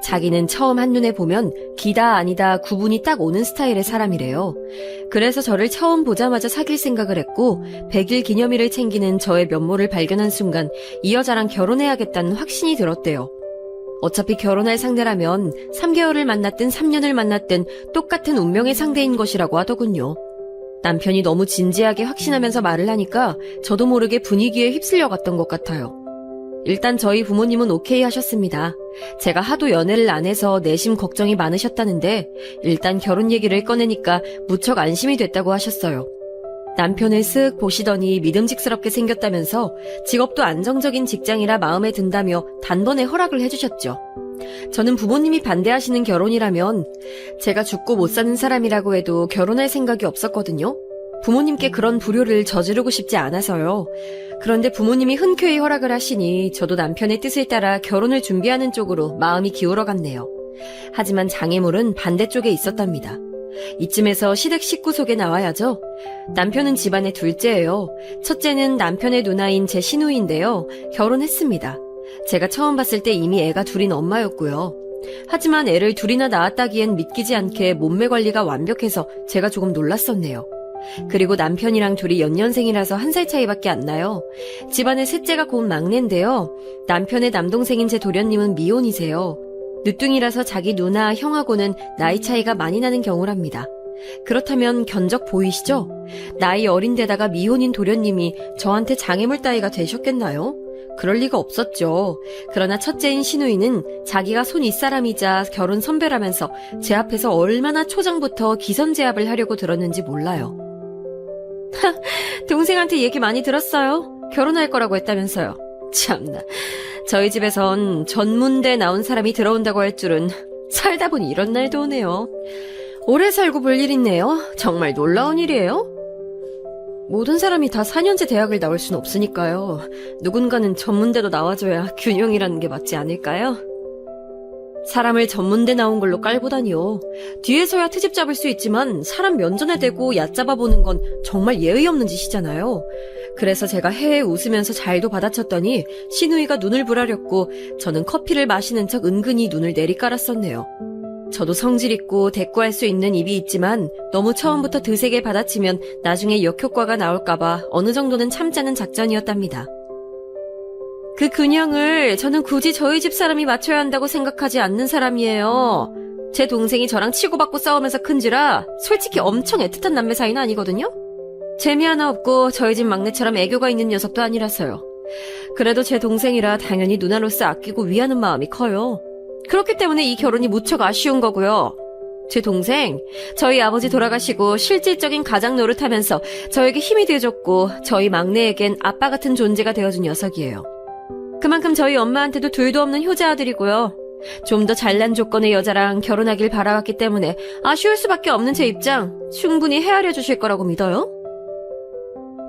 [SPEAKER 2] 자기는 처음 한눈에 보면 기다 아니다 구분이 딱 오는 스타일의 사람이래요. 그래서 저를 처음 보자마자 사귈 생각을 했고 100일 기념일을 챙기는 저의 면모를 발견한 순간 이 여자랑 결혼해야겠다는 확신이 들었대요. 어차피 결혼할 상대라면 3개월을 만났든 3년을 만났든 똑같은 운명의 상대인 것이라고 하더군요. 남편이 너무 진지하게 확신하면서 말을 하니까 저도 모르게 분위기에 휩쓸려 갔던 것 같아요. 일단 저희 부모님은 오케이 하셨습니다. 제가 하도 연애를 안 해서 내심 걱정이 많으셨다는데 일단 결혼 얘기를 꺼내니까 무척 안심이 됐다고 하셨어요. 남편을 쓱 보시더니 믿음직스럽게 생겼다면서 직업도 안정적인 직장이라 마음에 든다며 단번에 허락을 해주셨죠. 저는 부모님이 반대하시는 결혼이라면 제가 죽고 못 사는 사람이라고 해도 결혼할 생각이 없었거든요. 부모님께 그런 불효를 저지르고 싶지 않아서요. 그런데 부모님이 흔쾌히 허락을 하시니 저도 남편의 뜻을 따라 결혼을 준비하는 쪽으로 마음이 기울어갔네요. 하지만 장애물은 반대쪽에 있었답니다. 이쯤에서 시댁 식구 속에 나와야죠. 남편은 집안의 둘째예요. 첫째는 남편의 누나인 제 시누이인데요. 결혼했습니다. 제가 처음 봤을 때 이미 애가 둘인 엄마였고요. 하지만 애를 둘이나 낳았다기엔 믿기지 않게 몸매 관리가 완벽해서 제가 조금 놀랐었네요. 그리고 남편이랑 둘이 연년생이라서 1살 차이밖에 안 나요. 집안의 셋째가 곧 막내인데요. 남편의 남동생인 제 도련님은 미혼이세요. 늦둥이라서 자기 누나, 형하고는 나이 차이가 많이 나는 경우랍니다. 그렇다면 견적 보이시죠? 나이 어린 데다가 미혼인 도련님이 저한테 장애물 따위가 되셨겠나요? 그럴 리가 없었죠. 그러나 첫째인 시누이는 자기가 손 윗사람이자 결혼 선배라면서 제 앞에서 얼마나 초장부터 기선제압을 하려고 들었는지 몰라요. 동생한테 얘기 많이 들었어요. 결혼할 거라고 했다면서요. 참나. 저희 집에선 전문대 나온 사람이 들어온다고 할 줄은 살다 보니 이런 날도 오네요. 오래 살고 볼 일 있네요. 정말 놀라운 일이에요. 모든 사람이 다 4년제 대학을 나올 순 없으니까요. 누군가는 전문대도 나와줘야 균형이라는 게 맞지 않을까요? 사람을 전문대 나온 걸로 깔보다니요. 뒤에서야 트집 잡을 수 있지만 사람 면전에 대고 얕잡아 보는 건 정말 예의 없는 짓이잖아요. 그래서 제가 헤헤 웃으면서 잘도 받아쳤더니 시누이가 눈을 부라렸고 저는 커피를 마시는 척 은근히 눈을 내리깔았었네요. 저도 성질 있고 대꾸할 수 있는 입이 있지만 너무 처음부터 드세게 받아치면 나중에 역효과가 나올까봐 어느 정도는 참자는 작전이었답니다. 그 균형을 저는 굳이 저희 집 사람이 맞춰야 한다고 생각하지 않는 사람이에요. 제 동생이 저랑 치고받고 싸우면서 큰지라 솔직히 엄청 애틋한 남매 사이는 아니거든요. 재미 하나 없고 저희 집 막내처럼 애교가 있는 녀석도 아니라서요. 그래도 제 동생이라 당연히 누나로서 아끼고 위하는 마음이 커요. 그렇기 때문에 이 결혼이 무척 아쉬운 거고요. 제 동생, 저희 아버지 돌아가시고 실질적인 가장 노릇하면서 저에게 힘이 돼줬고 저희 막내에겐 아빠 같은 존재가 되어준 녀석이에요. 그만큼 저희 엄마한테도 둘도 없는 효자 아들이고요. 좀 더 잘난 조건의 여자랑 결혼하길 바라왔기 때문에 아쉬울 수밖에 없는 제 입장 충분히 헤아려 주실 거라고 믿어요.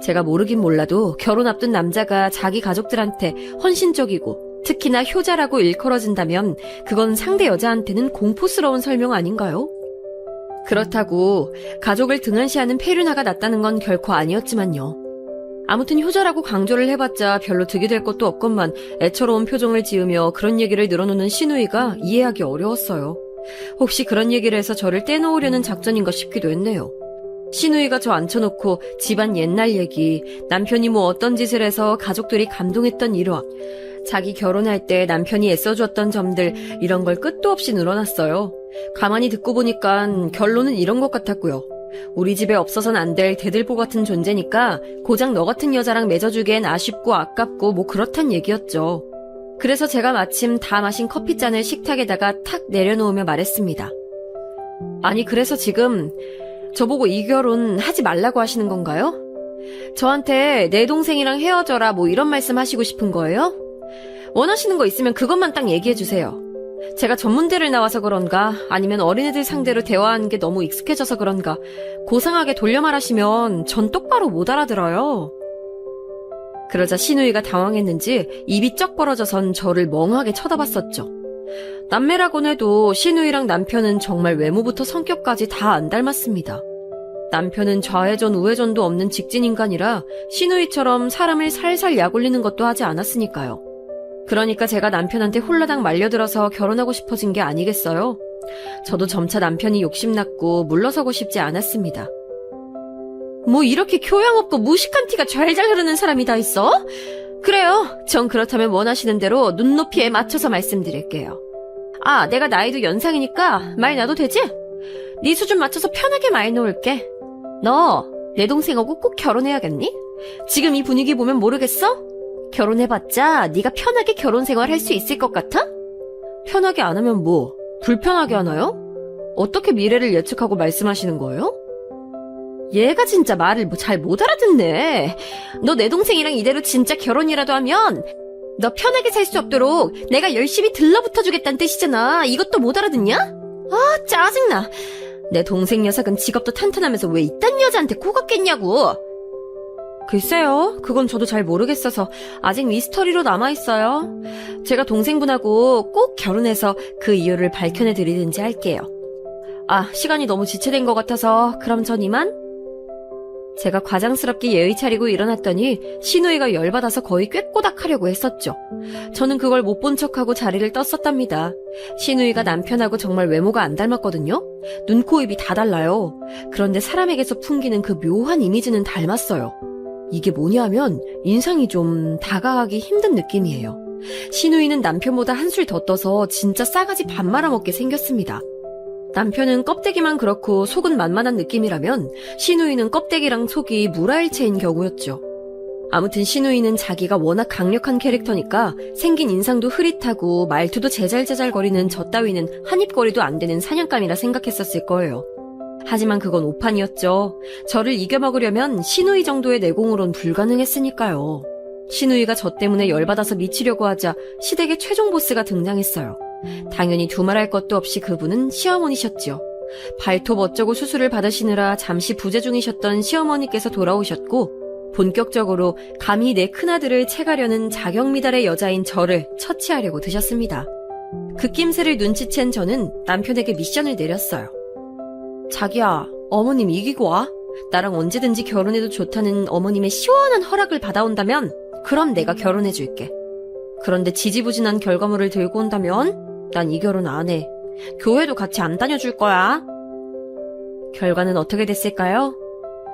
[SPEAKER 2] 제가 모르긴 몰라도 결혼 앞둔 남자가 자기 가족들한테 헌신적이고 특히나 효자라고 일컬어진다면 그건 상대 여자한테는 공포스러운 설명 아닌가요? 그렇다고 가족을 등한시하는 폐륜화가 났다는 건 결코 아니었지만요. 아무튼 효자라고 강조를 해봤자 별로 득이 될 것도 없건만 애처로운 표정을 지으며 그런 얘기를 늘어놓는 시누이가 이해하기 어려웠어요. 혹시 그런 얘기를 해서 저를 떼놓으려는 작전인가 싶기도 했네요. 시누이가 저 앉혀놓고 집안 옛날 얘기, 남편이 뭐 어떤 짓을 해서 가족들이 감동했던 일화, 자기 결혼할 때 남편이 애써주었던 점들 이런 걸 끝도 없이 늘어났어요. 가만히 듣고 보니까 결론은 이런 것 같았고요. 우리 집에 없어선 안 될 대들보 같은 존재니까 고작 너 같은 여자랑 맺어주기엔 아쉽고 아깝고 뭐 그렇단 얘기였죠. 그래서 제가 마침 다 마신 커피잔을 식탁에다가 탁 내려놓으며 말했습니다. 아니 그래서 지금 저보고 이 결혼 하지 말라고 하시는 건가요? 저한테 내 동생이랑 헤어져라 뭐 이런 말씀 하시고 싶은 거예요? 원하시는 거 있으면 그것만 딱 얘기해 주세요. 제가 전문대를 나와서 그런가 아니면 어린애들 상대로 대화하는 게 너무 익숙해져서 그런가 고상하게 돌려 말하시면 전 똑바로 못 알아들어요. 그러자 시누이가 당황했는지 입이 쩍 벌어져선 저를 멍하게 쳐다봤었죠. 남매라곤 해도 시누이랑 남편은 정말 외모부터 성격까지 다 안 닮았습니다. 남편은 좌회전 우회전도 없는 직진인간이라 시누이처럼 사람을 살살 약올리는 것도 하지 않았으니까요. 그러니까 제가 남편한테 홀라당 말려들어서 결혼하고 싶어진 게 아니겠어요? 저도 점차 남편이 욕심났고 물러서고 싶지 않았습니다. 뭐 이렇게 교양 없고 무식한 티가 잘잘 흐르는 사람이 다 있어? 그래요. 전 그렇다면 원하시는 대로 눈높이에 맞춰서 말씀드릴게요. 아, 내가 나이도 연상이니까 말 놔도 되지? 네 수준 맞춰서 편하게 말 놓을게. 너 내 동생하고 꼭 결혼해야겠니? 지금 이 분위기 보면 모르겠어? 결혼해봤자 네가 편하게 결혼 생활 할 수 있을 것 같아? 편하게 안 하면 뭐? 불편하게 하나요? 어떻게 미래를 예측하고 말씀하시는 거예요? 얘가 진짜 말을 잘 못 알아듣네. 너 내 동생이랑 이대로 진짜 결혼이라도 하면 너 편하게 살 수 없도록 내가 열심히 들러붙어 주겠다는 뜻이잖아. 이것도 못 알아듣냐? 아, 짜증나. 내 동생 녀석은 직업도 탄탄하면서 왜 이딴 여자한테 코 걷겠냐고. 글쎄요. 그건 저도 잘 모르겠어서 아직 미스터리로 남아있어요. 제가 동생분하고 꼭 결혼해서 그 이유를 밝혀내드리든지 할게요. 아, 시간이 너무 지체된 것 같아서 그럼 전 이만? 제가 과장스럽게 예의 차리고 일어났더니 시누이가 열받아서 거의 꾀꼬닥하려고 했었죠. 저는 그걸 못 본 척하고 자리를 떴었답니다. 시누이가 남편하고 정말 외모가 안 닮았거든요. 눈, 코, 입이 다 달라요. 그런데 사람에게서 풍기는 그 묘한 이미지는 닮았어요. 이게 뭐냐면 인상이 좀 다가가기 힘든 느낌이에요. 시누이는 남편보다 한술 더 떠서 진짜 싸가지 밥 말아먹게 생겼습니다. 남편은 껍데기만 그렇고 속은 만만한 느낌이라면 시누이는 껍데기랑 속이 물화일체인 경우였죠. 아무튼 시누이는 자기가 워낙 강력한 캐릭터니까 생긴 인상도 흐릿하고 말투도 제잘제잘거리는 저 따위는 한입거리도 안 되는 사냥감이라 생각했었을 거예요. 하지만 그건 오판이었죠. 저를 이겨먹으려면 시누이 정도의 내공으론 불가능했으니까요. 시누이가 저 때문에 열받아서 미치려고 하자 시댁의 최종 보스가 등장했어요. 당연히 두말할 것도 없이 그분은 시어머니셨죠. 발톱 어쩌고 수술을 받으시느라 잠시 부재 중이셨던 시어머니께서 돌아오셨고 본격적으로 감히 내 큰아들을 채가려는 자격미달의 여자인 저를 처치하려고 드셨습니다. 그 낌새를 눈치챈 저는 남편에게 미션을 내렸어요. 자기야, 어머님 이기고 와. 나랑 언제든지 결혼해도 좋다는 어머님의 시원한 허락을 받아온다면 그럼 내가 결혼해줄게. 그런데 지지부진한 결과물을 들고 온다면 난 이 결혼 안 해. 교회도 같이 안 다녀줄 거야. 결과는 어떻게 됐을까요?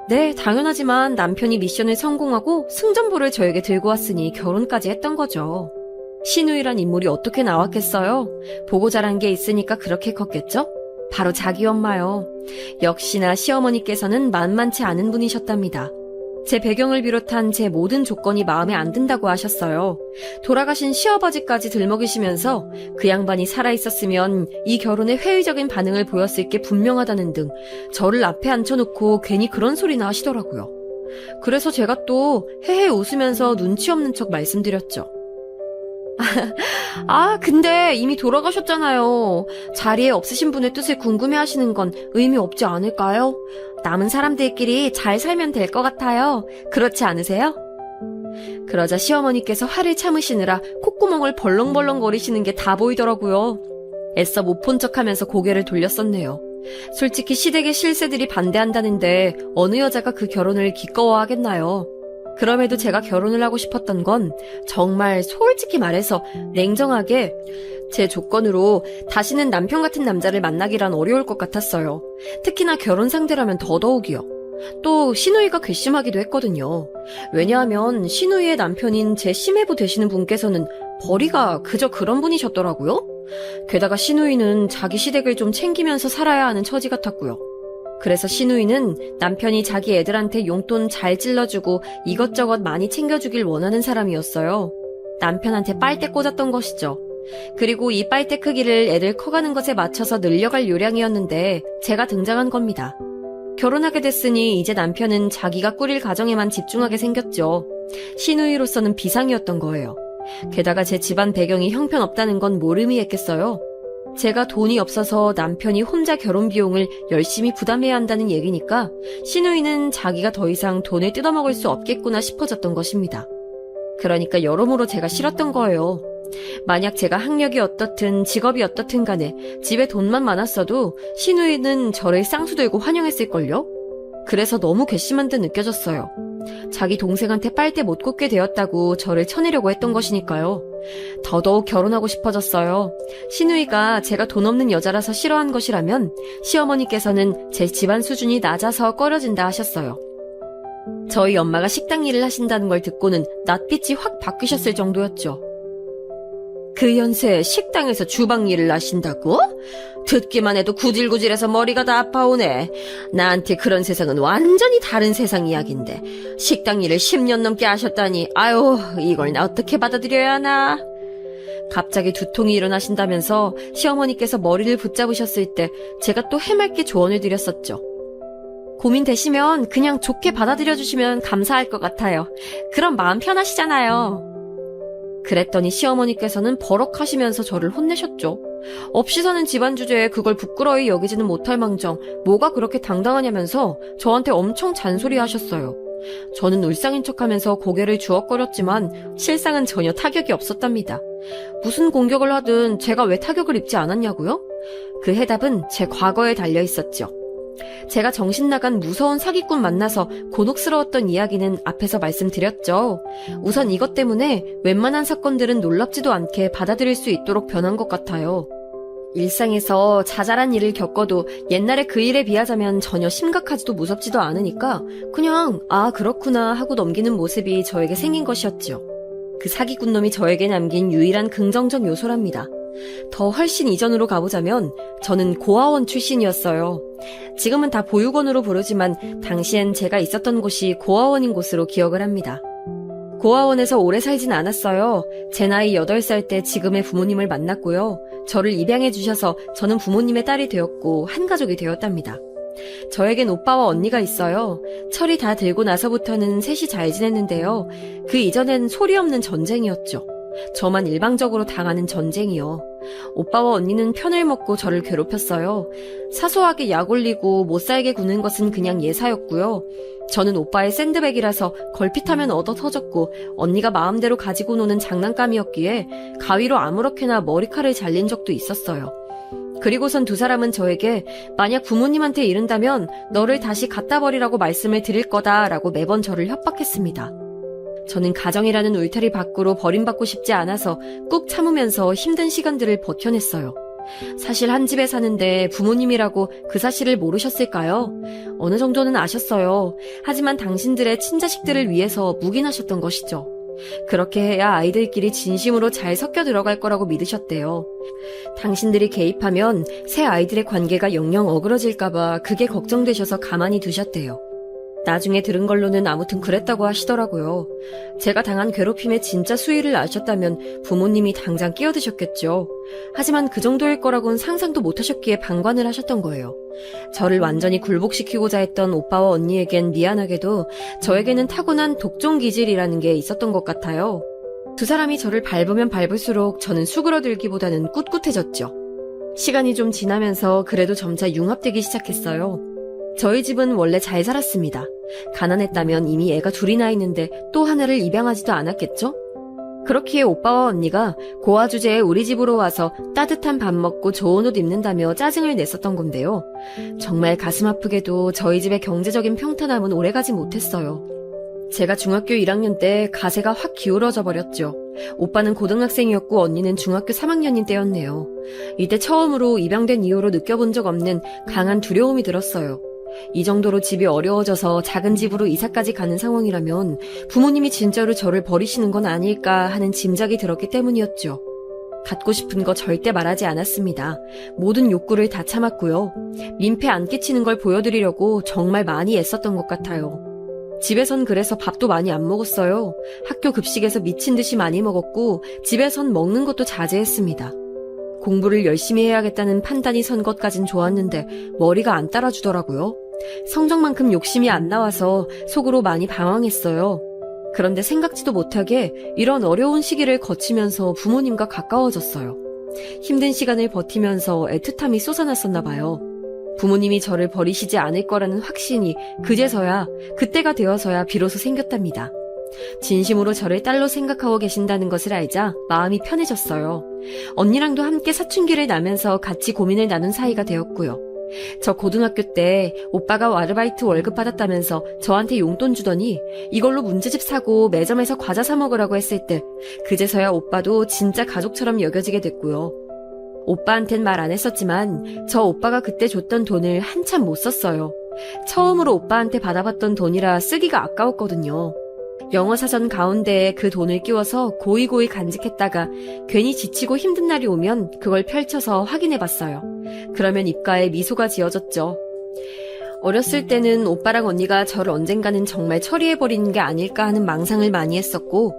[SPEAKER 2] 네, 당연하지만 남편이 미션을 성공하고 승전보를 저에게 들고 왔으니 결혼까지 했던 거죠. 시누이란 인물이 어떻게 나왔겠어요? 보고 자란 게 있으니까 그렇게 컸겠죠? 바로 자기 엄마요. 역시나 시어머니께서는 만만치 않은 분이셨답니다. 제 배경을 비롯한 제 모든 조건이 마음에 안 든다고 하셨어요. 돌아가신 시아버지까지 들먹이시면서 그 양반이 살아있었으면 이 결혼에 회의적인 반응을 보였을 게 분명하다는 등 저를 앞에 앉혀놓고 괜히 그런 소리나 하시더라고요. 그래서 제가 또 헤헤 웃으면서 눈치 없는 척 말씀드렸죠. 아, 근데 이미 돌아가셨잖아요. 자리에 없으신 분의 뜻을 궁금해하시는 건 의미 없지 않을까요? 남은 사람들끼리 잘 살면 될 것 같아요. 그렇지 않으세요? 그러자 시어머니께서 화를 참으시느라 콧구멍을 벌렁벌렁 거리시는 게 다 보이더라고요. 애써 못 본 척하면서 고개를 돌렸었네요. 솔직히 시댁의 실세들이 반대한다는데 어느 여자가 그 결혼을 기꺼워하겠나요? 그럼에도 제가 결혼을 하고 싶었던 건 정말 솔직히 말해서 냉정하게 제 조건으로 다시는 남편 같은 남자를 만나기란 어려울 것 같았어요. 특히나 결혼 상대라면 더더욱이요. 또 시누이가 괘씸하기도 했거든요. 왜냐하면 시누이의 남편인 제 시매부 되시는 분께서는 벌이가 그저 그런 분이셨더라고요. 게다가 시누이는 자기 시댁을 좀 챙기면서 살아야 하는 처지 같았고요. 그래서 시누이는 남편이 자기 애들한테 용돈 잘 찔러주고 이것저것 많이 챙겨주길 원하는 사람이었어요. 남편한테 빨대 꽂았던 것이죠. 그리고 이 빨대 크기를 애들 커가는 것에 맞춰서 늘려갈 요량이었는데 제가 등장한 겁니다. 결혼하게 됐으니 이제 남편은 자기가 꾸릴 가정에만 집중하게 생겼죠. 시누이로서는 비상이었던 거예요. 게다가 제 집안 배경이 형편없다는 건 뭘 의미했겠어요? 제가 돈이 없어서 남편이 혼자 결혼 비용을 열심히 부담해야 한다는 얘기니까 시누이는 자기가 더 이상 돈을 뜯어먹을 수 없겠구나 싶어졌던 것입니다. 그러니까 여러모로 제가 싫었던 거예요. 만약 제가 학력이 어떻든 직업이 어떻든 간에 집에 돈만 많았어도 시누이는 저를 쌍수들고 환영했을걸요? 그래서 너무 괘씸한 듯 느껴졌어요. 자기 동생한테 빨대 못 꽂게 되었다고 저를 쳐내려고 했던 것이니까요. 더더욱 결혼하고 싶어졌어요. 시누이가 제가 돈 없는 여자라서 싫어한 것이라면 시어머니께서는 제 집안 수준이 낮아서 꺼려진다 하셨어요. 저희 엄마가 식당 일을 하신다는 걸 듣고는 낯빛이 확 바뀌셨을 정도였죠. 그 연세에 식당에서 주방 일을 하신다고? 듣기만 해도 구질구질해서 머리가 다 아파오네. 나한테 그런 세상은 완전히 다른 세상 이야기인데 식당 일을 10년 넘게 하셨다니 아유 이걸 나 어떻게 받아들여야 하나. 갑자기 두통이 일어나신다면서 시어머니께서 머리를 붙잡으셨을 때 제가 또 해맑게 조언을 드렸었죠. 고민되시면 그냥 좋게 받아들여주시면 감사할 것 같아요. 그럼 마음 편하시잖아요. 그랬더니 시어머니께서는 버럭하시면서 저를 혼내셨죠. 없이 사는 집안 주제에 그걸 부끄러이 여기지는 못할 망정 뭐가 그렇게 당당하냐면서 저한테 엄청 잔소리하셨어요. 저는 울상인 척하면서 고개를 주걱거렸지만 실상은 전혀 타격이 없었답니다. 무슨 공격을 하든 제가 왜 타격을 입지 않았냐고요? 그 해답은 제 과거에 달려 있었죠. 제가 정신나간 무서운 사기꾼 만나서 곤혹스러웠던 이야기는 앞에서 말씀드렸죠. 우선 이것 때문에 웬만한 사건들은 놀랍지도 않게 받아들일 수 있도록 변한 것 같아요. 일상에서 자잘한 일을 겪어도 옛날에 그 일에 비하자면 전혀 심각하지도 무섭지도 않으니까 그냥 아 그렇구나 하고 넘기는 모습이 저에게 생긴 것이었죠. 그 사기꾼 놈이 저에게 남긴 유일한 긍정적 요소랍니다. 더 훨씬 이전으로 가보자면 저는 고아원 출신이었어요. 지금은 다 보육원으로 부르지만 당시엔 제가 있었던 곳이 고아원인 곳으로 기억을 합니다. 고아원에서 오래 살진 않았어요. 제 나이 8살 때 지금의 부모님을 만났고요. 저를 입양해 주셔서 저는 부모님의 딸이 되었고 한 가족이 되었답니다. 저에겐 오빠와 언니가 있어요. 철이 다 들고 나서부터는 셋이 잘 지냈는데요. 그 이전엔 소리 없는 전쟁이었죠. 저만 일방적으로 당하는 전쟁이요. 오빠와 언니는 편을 먹고 저를 괴롭혔어요. 사소하게 약 올리고 못살게 구는 것은 그냥 예사였고요. 저는 오빠의 샌드백이라서 걸핏하면 얻어 터졌고 언니가 마음대로 가지고 노는 장난감이었기에 가위로 아무렇게나 머리칼을 잘린 적도 있었어요. 그리고선 두 사람은 저에게 만약 부모님한테 이른다면 너를 다시 갖다 버리라고 말씀을 드릴 거다라고 매번 저를 협박했습니다. 저는 가정이라는 울타리 밖으로 버림받고 싶지 않아서 꾹 참으면서 힘든 시간들을 버텨냈어요. 사실 한 집에 사는데 부모님이라고 그 사실을 모르셨을까요? 어느 정도는 아셨어요. 하지만 당신들의 친자식들을 위해서 묵인하셨던 것이죠. 그렇게 해야 아이들끼리 진심으로 잘 섞여 들어갈 거라고 믿으셨대요. 당신들이 개입하면 새 아이들의 관계가 영영 어그러질까봐 그게 걱정되셔서 가만히 두셨대요. 나중에 들은 걸로는 아무튼 그랬다고 하시더라고요. 제가 당한 괴롭힘의 진짜 수위를 아셨다면 부모님이 당장 끼어드셨겠죠. 하지만 그 정도일 거라고는 상상도 못하셨기에 방관을 하셨던 거예요. 저를 완전히 굴복시키고자 했던 오빠와 언니에겐 미안하게도 저에게는 타고난 독종 기질이라는 게 있었던 것 같아요. 두 사람이 저를 밟으면 밟을수록 저는 수그러들기보다는 꿋꿋해졌죠. 시간이 좀 지나면서 그래도 점차 융합되기 시작했어요. 저희 집은 원래 잘 살았습니다. 가난했다면 이미 애가 둘이나 있는데 또 하나를 입양하지도 않았겠죠? 그렇기에 오빠와 언니가 고아 주제에 우리 집으로 와서 따뜻한 밥 먹고 좋은 옷 입는다며 짜증을 냈었던 건데요. 정말 가슴 아프게도 저희 집의 경제적인 평탄함은 오래가지 못했어요. 제가 중학교 1학년 때 가세가 확 기울어져 버렸죠. 오빠는 고등학생이었고 언니는 중학교 3학년인 때였네요. 이때 처음으로 입양된 이후로 느껴본 적 없는 강한 두려움이 들었어요. 이 정도로 집이 어려워져서 작은 집으로 이사까지 가는 상황이라면 부모님이 진짜로 저를 버리시는 건 아닐까 하는 짐작이 들었기 때문이었죠. 갖고 싶은 거 절대 말하지 않았습니다. 모든 욕구를 다 참았고요. 민폐 안 끼치는 걸 보여드리려고 정말 많이 애썼던 것 같아요. 집에선 그래서 밥도 많이 안 먹었어요. 학교 급식에서 미친 듯이 많이 먹었고 집에선 먹는 것도 자제했습니다. 공부를 열심히 해야겠다는 판단이 선 것까진 좋았는데 머리가 안 따라주더라고요. 성적만큼 욕심이 안 나와서 속으로 많이 방황했어요. 그런데 생각지도 못하게 이런 어려운 시기를 거치면서 부모님과 가까워졌어요. 힘든 시간을 버티면서 애틋함이 솟아났었나 봐요. 부모님이 저를 버리시지 않을 거라는 확신이 그때가 되어서야 비로소 생겼답니다. 진심으로 저를 딸로 생각하고 계신다는 것을 알자 마음이 편해졌어요. 언니랑도 함께 사춘기를 나면서 같이 고민을 나눈 사이가 되었고요. 저 고등학교 때 오빠가 아르바이트 월급 받았다면서 저한테 용돈 주더니 이걸로 문제집 사고 매점에서 과자 사 먹으라고 했을 때 그제서야 오빠도 진짜 가족처럼 여겨지게 됐고요. 오빠한텐 말 안 했었지만 저 오빠가 그때 줬던 돈을 한참 못 썼어요. 처음으로 오빠한테 받아봤던 돈이라 쓰기가 아까웠거든요. 영어 사전 가운데에 그 돈을 끼워서 고이고이 간직했다가 괜히 지치고 힘든 날이 오면 그걸 펼쳐서 확인해봤어요. 그러면 입가에 미소가 지어졌죠. 어렸을 때는 오빠랑 언니가 저를 언젠가는 정말 처리해버리는 게 아닐까 하는 망상을 많이 했었고,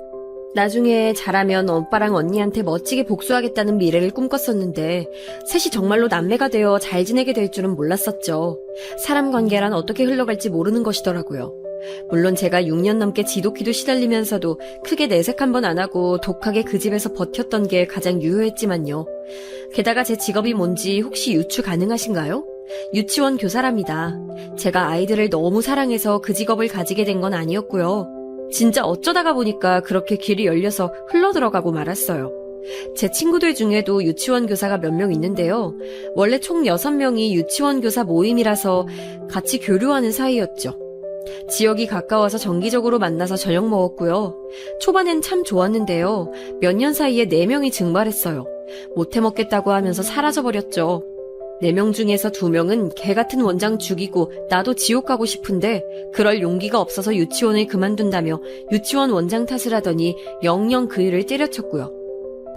[SPEAKER 2] 나중에 자라면 오빠랑 언니한테 멋지게 복수하겠다는 미래를 꿈꿨었는데 셋이 정말로 남매가 되어 잘 지내게 될 줄은 몰랐었죠. 사람 관계란 어떻게 흘러갈지 모르는 것이더라고요. 물론 제가 6년 넘게 지독히도 시달리면서도 크게 내색 한 번 안 하고 독하게 그 집에서 버텼던 게 가장 유효했지만요. 게다가 제 직업이 뭔지 혹시 유추 가능하신가요? 유치원 교사랍니다. 제가 아이들을 너무 사랑해서 그 직업을 가지게 된 건 아니었고요. 진짜 어쩌다가 보니까 그렇게 길이 열려서 흘러들어가고 말았어요. 제 친구들 중에도 유치원 교사가 몇 명 있는데요. 원래 총 6명이 유치원 교사 모임이라서 같이 교류하는 사이였죠. 지역이 가까워서 정기적으로 만나서 저녁 먹었고요. 초반엔 참 좋았는데요. 몇 년 사이에 4명이 증발했어요. 못해 먹겠다고 하면서 사라져버렸죠. 4명 중에서 2명은 개 같은 원장 죽이고 나도 지옥 가고 싶은데 그럴 용기가 없어서 유치원을 그만둔다며 유치원 원장 탓을 하더니 영영 그 일을 때려쳤고요.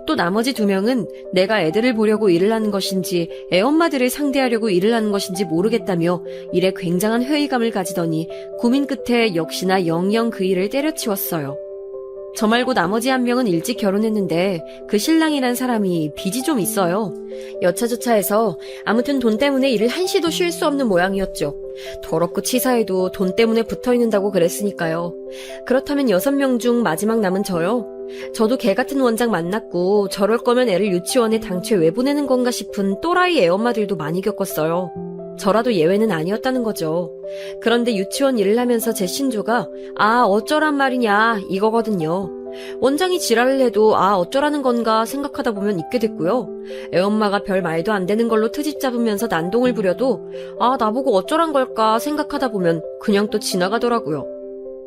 [SPEAKER 2] 또 나머지 2명은 내가 애들을 보려고 일을 하는 것인지 애엄마들을 상대하려고 일을 하는 것인지 모르겠다며 일에 굉장한 회의감을 가지더니 고민 끝에 역시나 영영 그 일을 때려치웠어요. 저 말고 나머지 1명은 일찍 결혼했는데 그 신랑이란 사람이 빚이 좀 있어요. 여차저차해서 아무튼 돈 때문에 일을 한시도 쉴 수 없는 모양이었죠. 더럽고 치사해도 돈 때문에 붙어있는다고 그랬으니까요. 그렇다면 6명 중 마지막 남은 저요. 저도 개 같은 원장 만났고 저럴 거면 애를 유치원에 당최 왜 보내는 건가 싶은 또라이 애엄마들도 많이 겪었어요. 저라도 예외는 아니었다는 거죠. 그런데 유치원 일을 하면서 제 신조가 어쩌란 말이냐 이거거든요. 원장이 지랄을 해도 어쩌라는 건가 생각하다 보면 잊게 됐고요. 애엄마가 별 말도 안 되는 걸로 트집 잡으면서 난동을 부려도 나보고 어쩌란 걸까 생각하다 보면 그냥 또 지나가더라고요.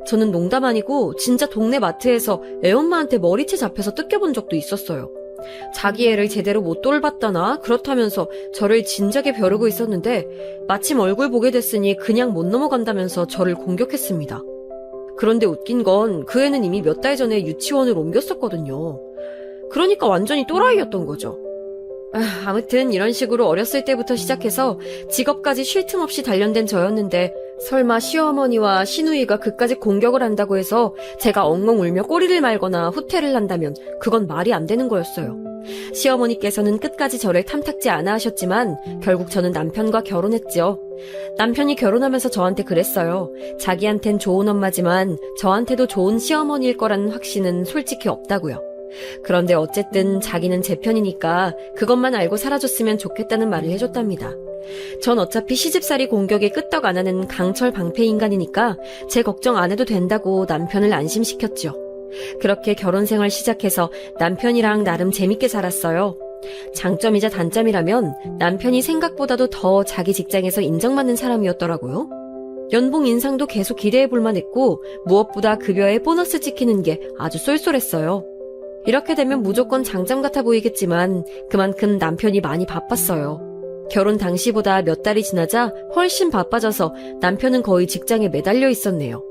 [SPEAKER 2] 저는 농담 아니고 진짜 동네 마트에서 애엄마한테 머리채 잡혀서 뜯겨본 적도 있었어요. 자기 애를 제대로 못 돌봤다나 그렇다면서 저를 진작에 벼르고 있었는데 마침 얼굴 보게 됐으니 그냥 못 넘어간다면서 저를 공격했습니다. 그런데 웃긴 건 그 애는 이미 몇 달 전에 유치원을 옮겼었거든요. 그러니까 완전히 또라이였던 거죠. 아무튼 이런 식으로 어렸을 때부터 시작해서 직업까지 쉴 틈 없이 단련된 저였는데 설마 시어머니와 시누이가 그까지 공격을 한다고 해서 제가 엉엉 울며 꼬리를 말거나 후퇴를 한다면 그건 말이 안 되는 거였어요. 시어머니께서는 끝까지 저를 탐탁지 않아 하셨지만 결국 저는 남편과 결혼했죠. 남편이 결혼하면서 저한테 그랬어요. 자기한텐 좋은 엄마지만 저한테도 좋은 시어머니일 거라는 확신은 솔직히 없다고요. 그런데 어쨌든 자기는 제 편이니까 그것만 알고 살아줬으면 좋겠다는 말을 해줬답니다. 전 어차피 시집살이 공격에 끄떡 안 하는 강철 방패 인간이니까 제 걱정 안 해도 된다고 남편을 안심시켰죠. 그렇게 결혼 생활 시작해서 남편이랑 나름 재밌게 살았어요. 장점이자 단점이라면 남편이 생각보다도 더 자기 직장에서 인정받는 사람이었더라고요. 연봉 인상도 계속 기대해볼 만했고 무엇보다 급여에 보너스 찍히는 게 아주 쏠쏠했어요. 이렇게 되면 무조건 장점 같아 보이겠지만 그만큼 남편이 많이 바빴어요. 결혼 당시보다 몇 달이 지나자 훨씬 바빠져서 남편은 거의 직장에 매달려 있었네요.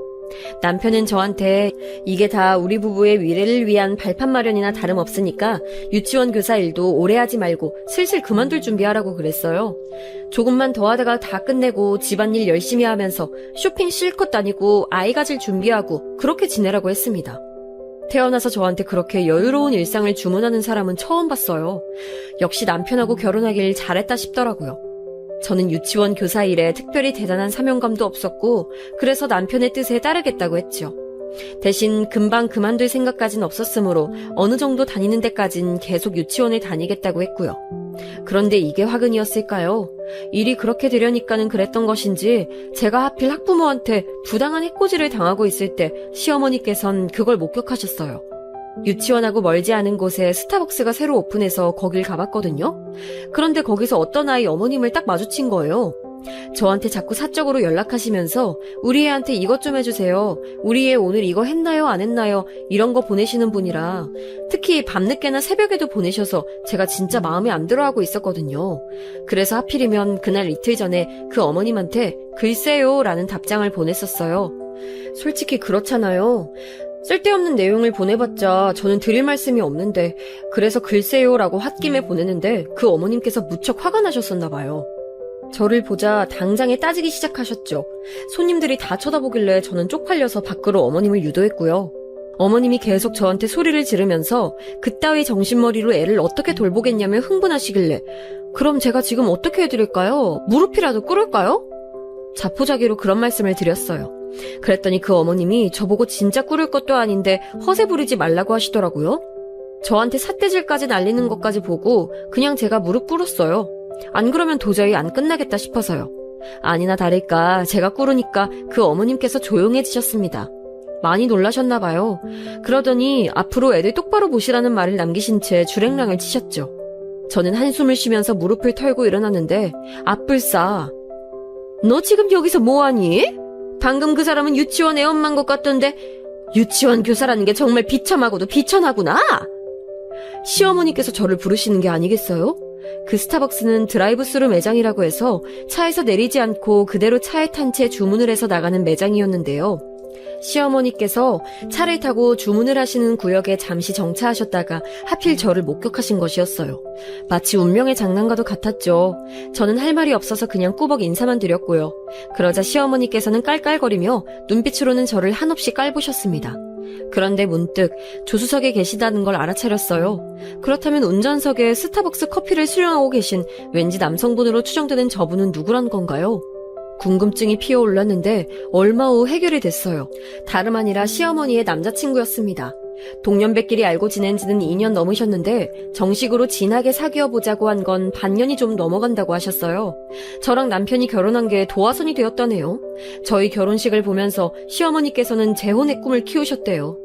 [SPEAKER 2] 남편은 저한테 이게 다 우리 부부의 미래를 위한 발판 마련이나 다름없으니까 유치원 교사 일도 오래 하지 말고 슬슬 그만둘 준비하라고 그랬어요. 조금만 더 하다가 다 끝내고 집안일 열심히 하면서 쇼핑 실컷 다니고 아이 가질 준비하고 그렇게 지내라고 했습니다. 태어나서 저한테 그렇게 여유로운 일상을 주문하는 사람은 처음 봤어요. 역시 남편하고 결혼하길 잘했다 싶더라고요. 저는 유치원 교사 일에 특별히 대단한 사명감도 없었고 그래서 남편의 뜻에 따르겠다고 했죠. 대신 금방 그만둘 생각까진 없었으므로 어느 정도 다니는 데까진 계속 유치원에 다니겠다고 했고요. 그런데 이게 화근이었을까요? 일이 그렇게 되려니까는 그랬던 것인지 제가 하필 학부모한테 부당한 해코지를 당하고 있을 때 시어머니께선 그걸 목격하셨어요. 유치원하고 멀지 않은 곳에 스타벅스가 새로 오픈해서 거길 가봤거든요. 그런데 거기서 어떤 아이 어머님을 딱 마주친 거예요. 저한테 자꾸 사적으로 연락하시면서 우리 애한테 이것 좀 해주세요. 우리 애 오늘 이거 했나요 안 했나요? 이런 거 보내시는 분이라 특히 밤늦게나 새벽에도 보내셔서 제가 진짜 마음에 안 들어하고 있었거든요. 그래서 하필이면 그날 이틀 전에 그 어머님한테 글쎄요 라는 답장을 보냈었어요. 솔직히 그렇잖아요. 쓸데없는 내용을 보내봤자 저는 드릴 말씀이 없는데 그래서 글쎄요라고 홧김에 보내는데 그 어머님께서 무척 화가 나셨었나 봐요. 저를 보자 당장에 따지기 시작하셨죠. 손님들이 다 쳐다보길래 저는 쪽팔려서 밖으로 어머님을 유도했고요. 어머님이 계속 저한테 소리를 지르면서 그따위 정신머리로 애를 어떻게 돌보겠냐며 흥분하시길래 그럼 제가 지금 어떻게 해드릴까요? 무릎이라도 꿇을까요? 자포자기로 그런 말씀을 드렸어요. 그랬더니 그 어머님이 저보고 진짜 꿇을 것도 아닌데 허세 부리지 말라고 하시더라고요. 저한테 삿대질까지 날리는 것까지 보고 그냥 제가 무릎 꿇었어요. 안 그러면 도저히 안 끝나겠다 싶어서요. 아니나 다를까 제가 꿇으니까 그 어머님께서 조용해지셨습니다. 많이 놀라셨나 봐요. 그러더니 앞으로 애들 똑바로 보시라는 말을 남기신 채 주랭랑을 치셨죠. 저는 한숨을 쉬면서 무릎을 털고 일어났는데 앞불싸 너 지금 여기서 뭐하니? 방금 그 사람은 유치원 애 엄마인 것 같던데 유치원 교사라는 게 정말 비참하고도 비천하구나. 시어머니께서 저를 부르시는 게 아니겠어요? 그 스타벅스는 드라이브스루 매장이라고 해서 차에서 내리지 않고 그대로 차에 탄 채 주문을 해서 나가는 매장이었는데요. 시어머니께서 차를 타고 주문을 하시는 구역에 잠시 정차하셨다가 하필 저를 목격하신 것이었어요. 마치 운명의 장난과도 같았죠. 저는 할 말이 없어서 그냥 꾸벅 인사만 드렸고요. 그러자 시어머니께서는 깔깔거리며 눈빛으로는 저를 한없이 깔보셨습니다. 그런데 문득 조수석에 계시다는 걸 알아차렸어요. 그렇다면 운전석에 스타벅스 커피를 수령하고 계신 왠지 남성분으로 추정되는 저분은 누구란 건가요? 궁금증이 피어올랐는데 얼마 후 해결이 됐어요. 다름 아니라 시어머니의 남자친구였습니다. 동년배끼리 알고 지낸 지는 2년 넘으셨는데 정식으로 진하게 사귀어보자고 한 건 반년이 좀 넘어간다고 하셨어요. 저랑 남편이 결혼한 게 도화선이 되었다네요. 저희 결혼식을 보면서 시어머니께서는 재혼의 꿈을 키우셨대요.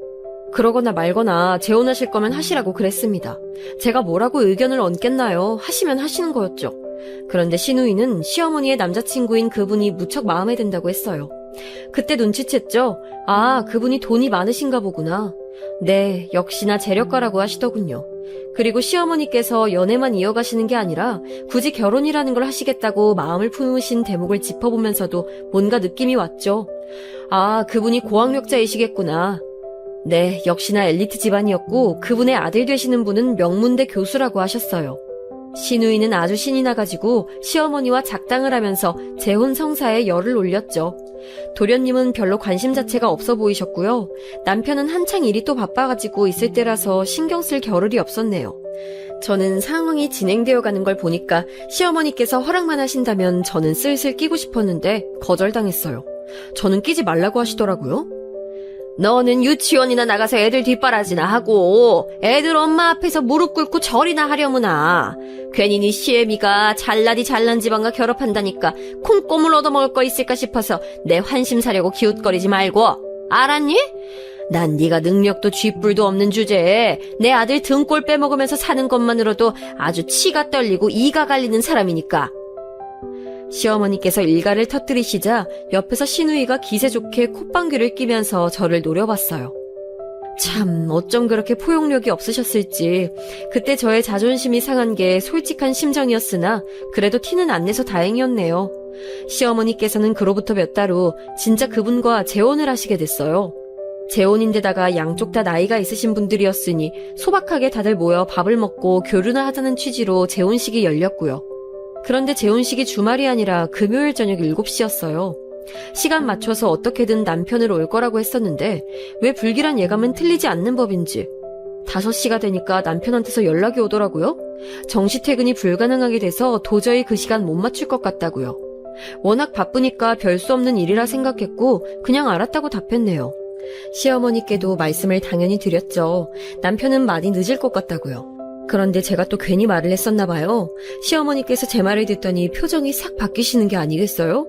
[SPEAKER 2] 그러거나 말거나 재혼하실 거면 하시라고 그랬습니다. 제가 뭐라고 의견을 얹겠나요? 하시면 하시는 거였죠. 그런데 신우이는 시어머니의 남자친구인 그분이 무척 마음에 든다고 했어요. 그때 눈치챘죠. 아, 그분이 돈이 많으신가 보구나. 네, 역시나 재력가라고 하시더군요. 그리고 시어머니께서 연애만 이어가시는 게 아니라 굳이 결혼이라는 걸 하시겠다고 마음을 품으신 대목을 짚어보면서도 뭔가 느낌이 왔죠. 아, 그분이 고학력자이시겠구나. 네, 역시나 엘리트 집안이었고 그분의 아들 되시는 분은 명문대 교수라고 하셨어요. 신우이는 아주 신이 나가지고 시어머니와 작당을 하면서 재혼 성사에 열을 올렸죠. 도련님은 별로 관심 자체가 없어 보이셨고요. 남편은 한창 일이 또 바빠가지고 있을 때라서 신경 쓸 겨를이 없었네요. 저는 상황이 진행되어 가는 걸 보니까 시어머니께서 허락만 하신다면 저는 슬슬 끼고 싶었는데 거절당했어요. 저는 끼지 말라고 하시더라고요. 너는 유치원이나 나가서 애들 뒷바라지나 하고 애들 엄마 앞에서 무릎 꿇고 절이나 하려무나. 괜히 네 시애미가 잘나디 잘난 집안과 결합한다니까 콩고물 얻어먹을 거 있을까 싶어서 내 환심 사려고 기웃거리지 말고. 알았니? 난 네가 능력도 쥐뿔도 없는 주제에 내 아들 등골 빼먹으면서 사는 것만으로도 아주 치가 떨리고 이가 갈리는 사람이니까. 시어머니께서 일가를 터뜨리시자 옆에서 신우이가 기세 좋게 콧방귀를 끼면서 저를 노려봤어요. 참 어쩜 그렇게 포용력이 없으셨을지. 그때 저의 자존심이 상한 게 솔직한 심정이었으나 그래도 티는 안 내서 다행이었네요. 시어머니께서는 그로부터 몇 달 후 진짜 그분과 재혼을 하시게 됐어요. 재혼인데다가 양쪽 다 나이가 있으신 분들이었으니 소박하게 다들 모여 밥을 먹고 교류나 하자는 취지로 재혼식이 열렸고요. 그런데 재혼식이 주말이 아니라 금요일 저녁 7시였어요. 시간 맞춰서 어떻게든 남편을 올 거라고 했었는데 왜 불길한 예감은 틀리지 않는 법인지 5시가 되니까 남편한테서 연락이 오더라고요. 정시 퇴근이 불가능하게 돼서 도저히 그 시간 못 맞출 것 같다고요. 워낙 바쁘니까 별 수 없는 일이라 생각했고 그냥 알았다고 답했네요. 시어머니께도 말씀을 당연히 드렸죠. 남편은 많이 늦을 것 같다고요. 그런데 제가 또 괜히 말을 했었나 봐요. 시어머니께서 제 말을 듣더니 표정이 싹 바뀌시는 게 아니겠어요?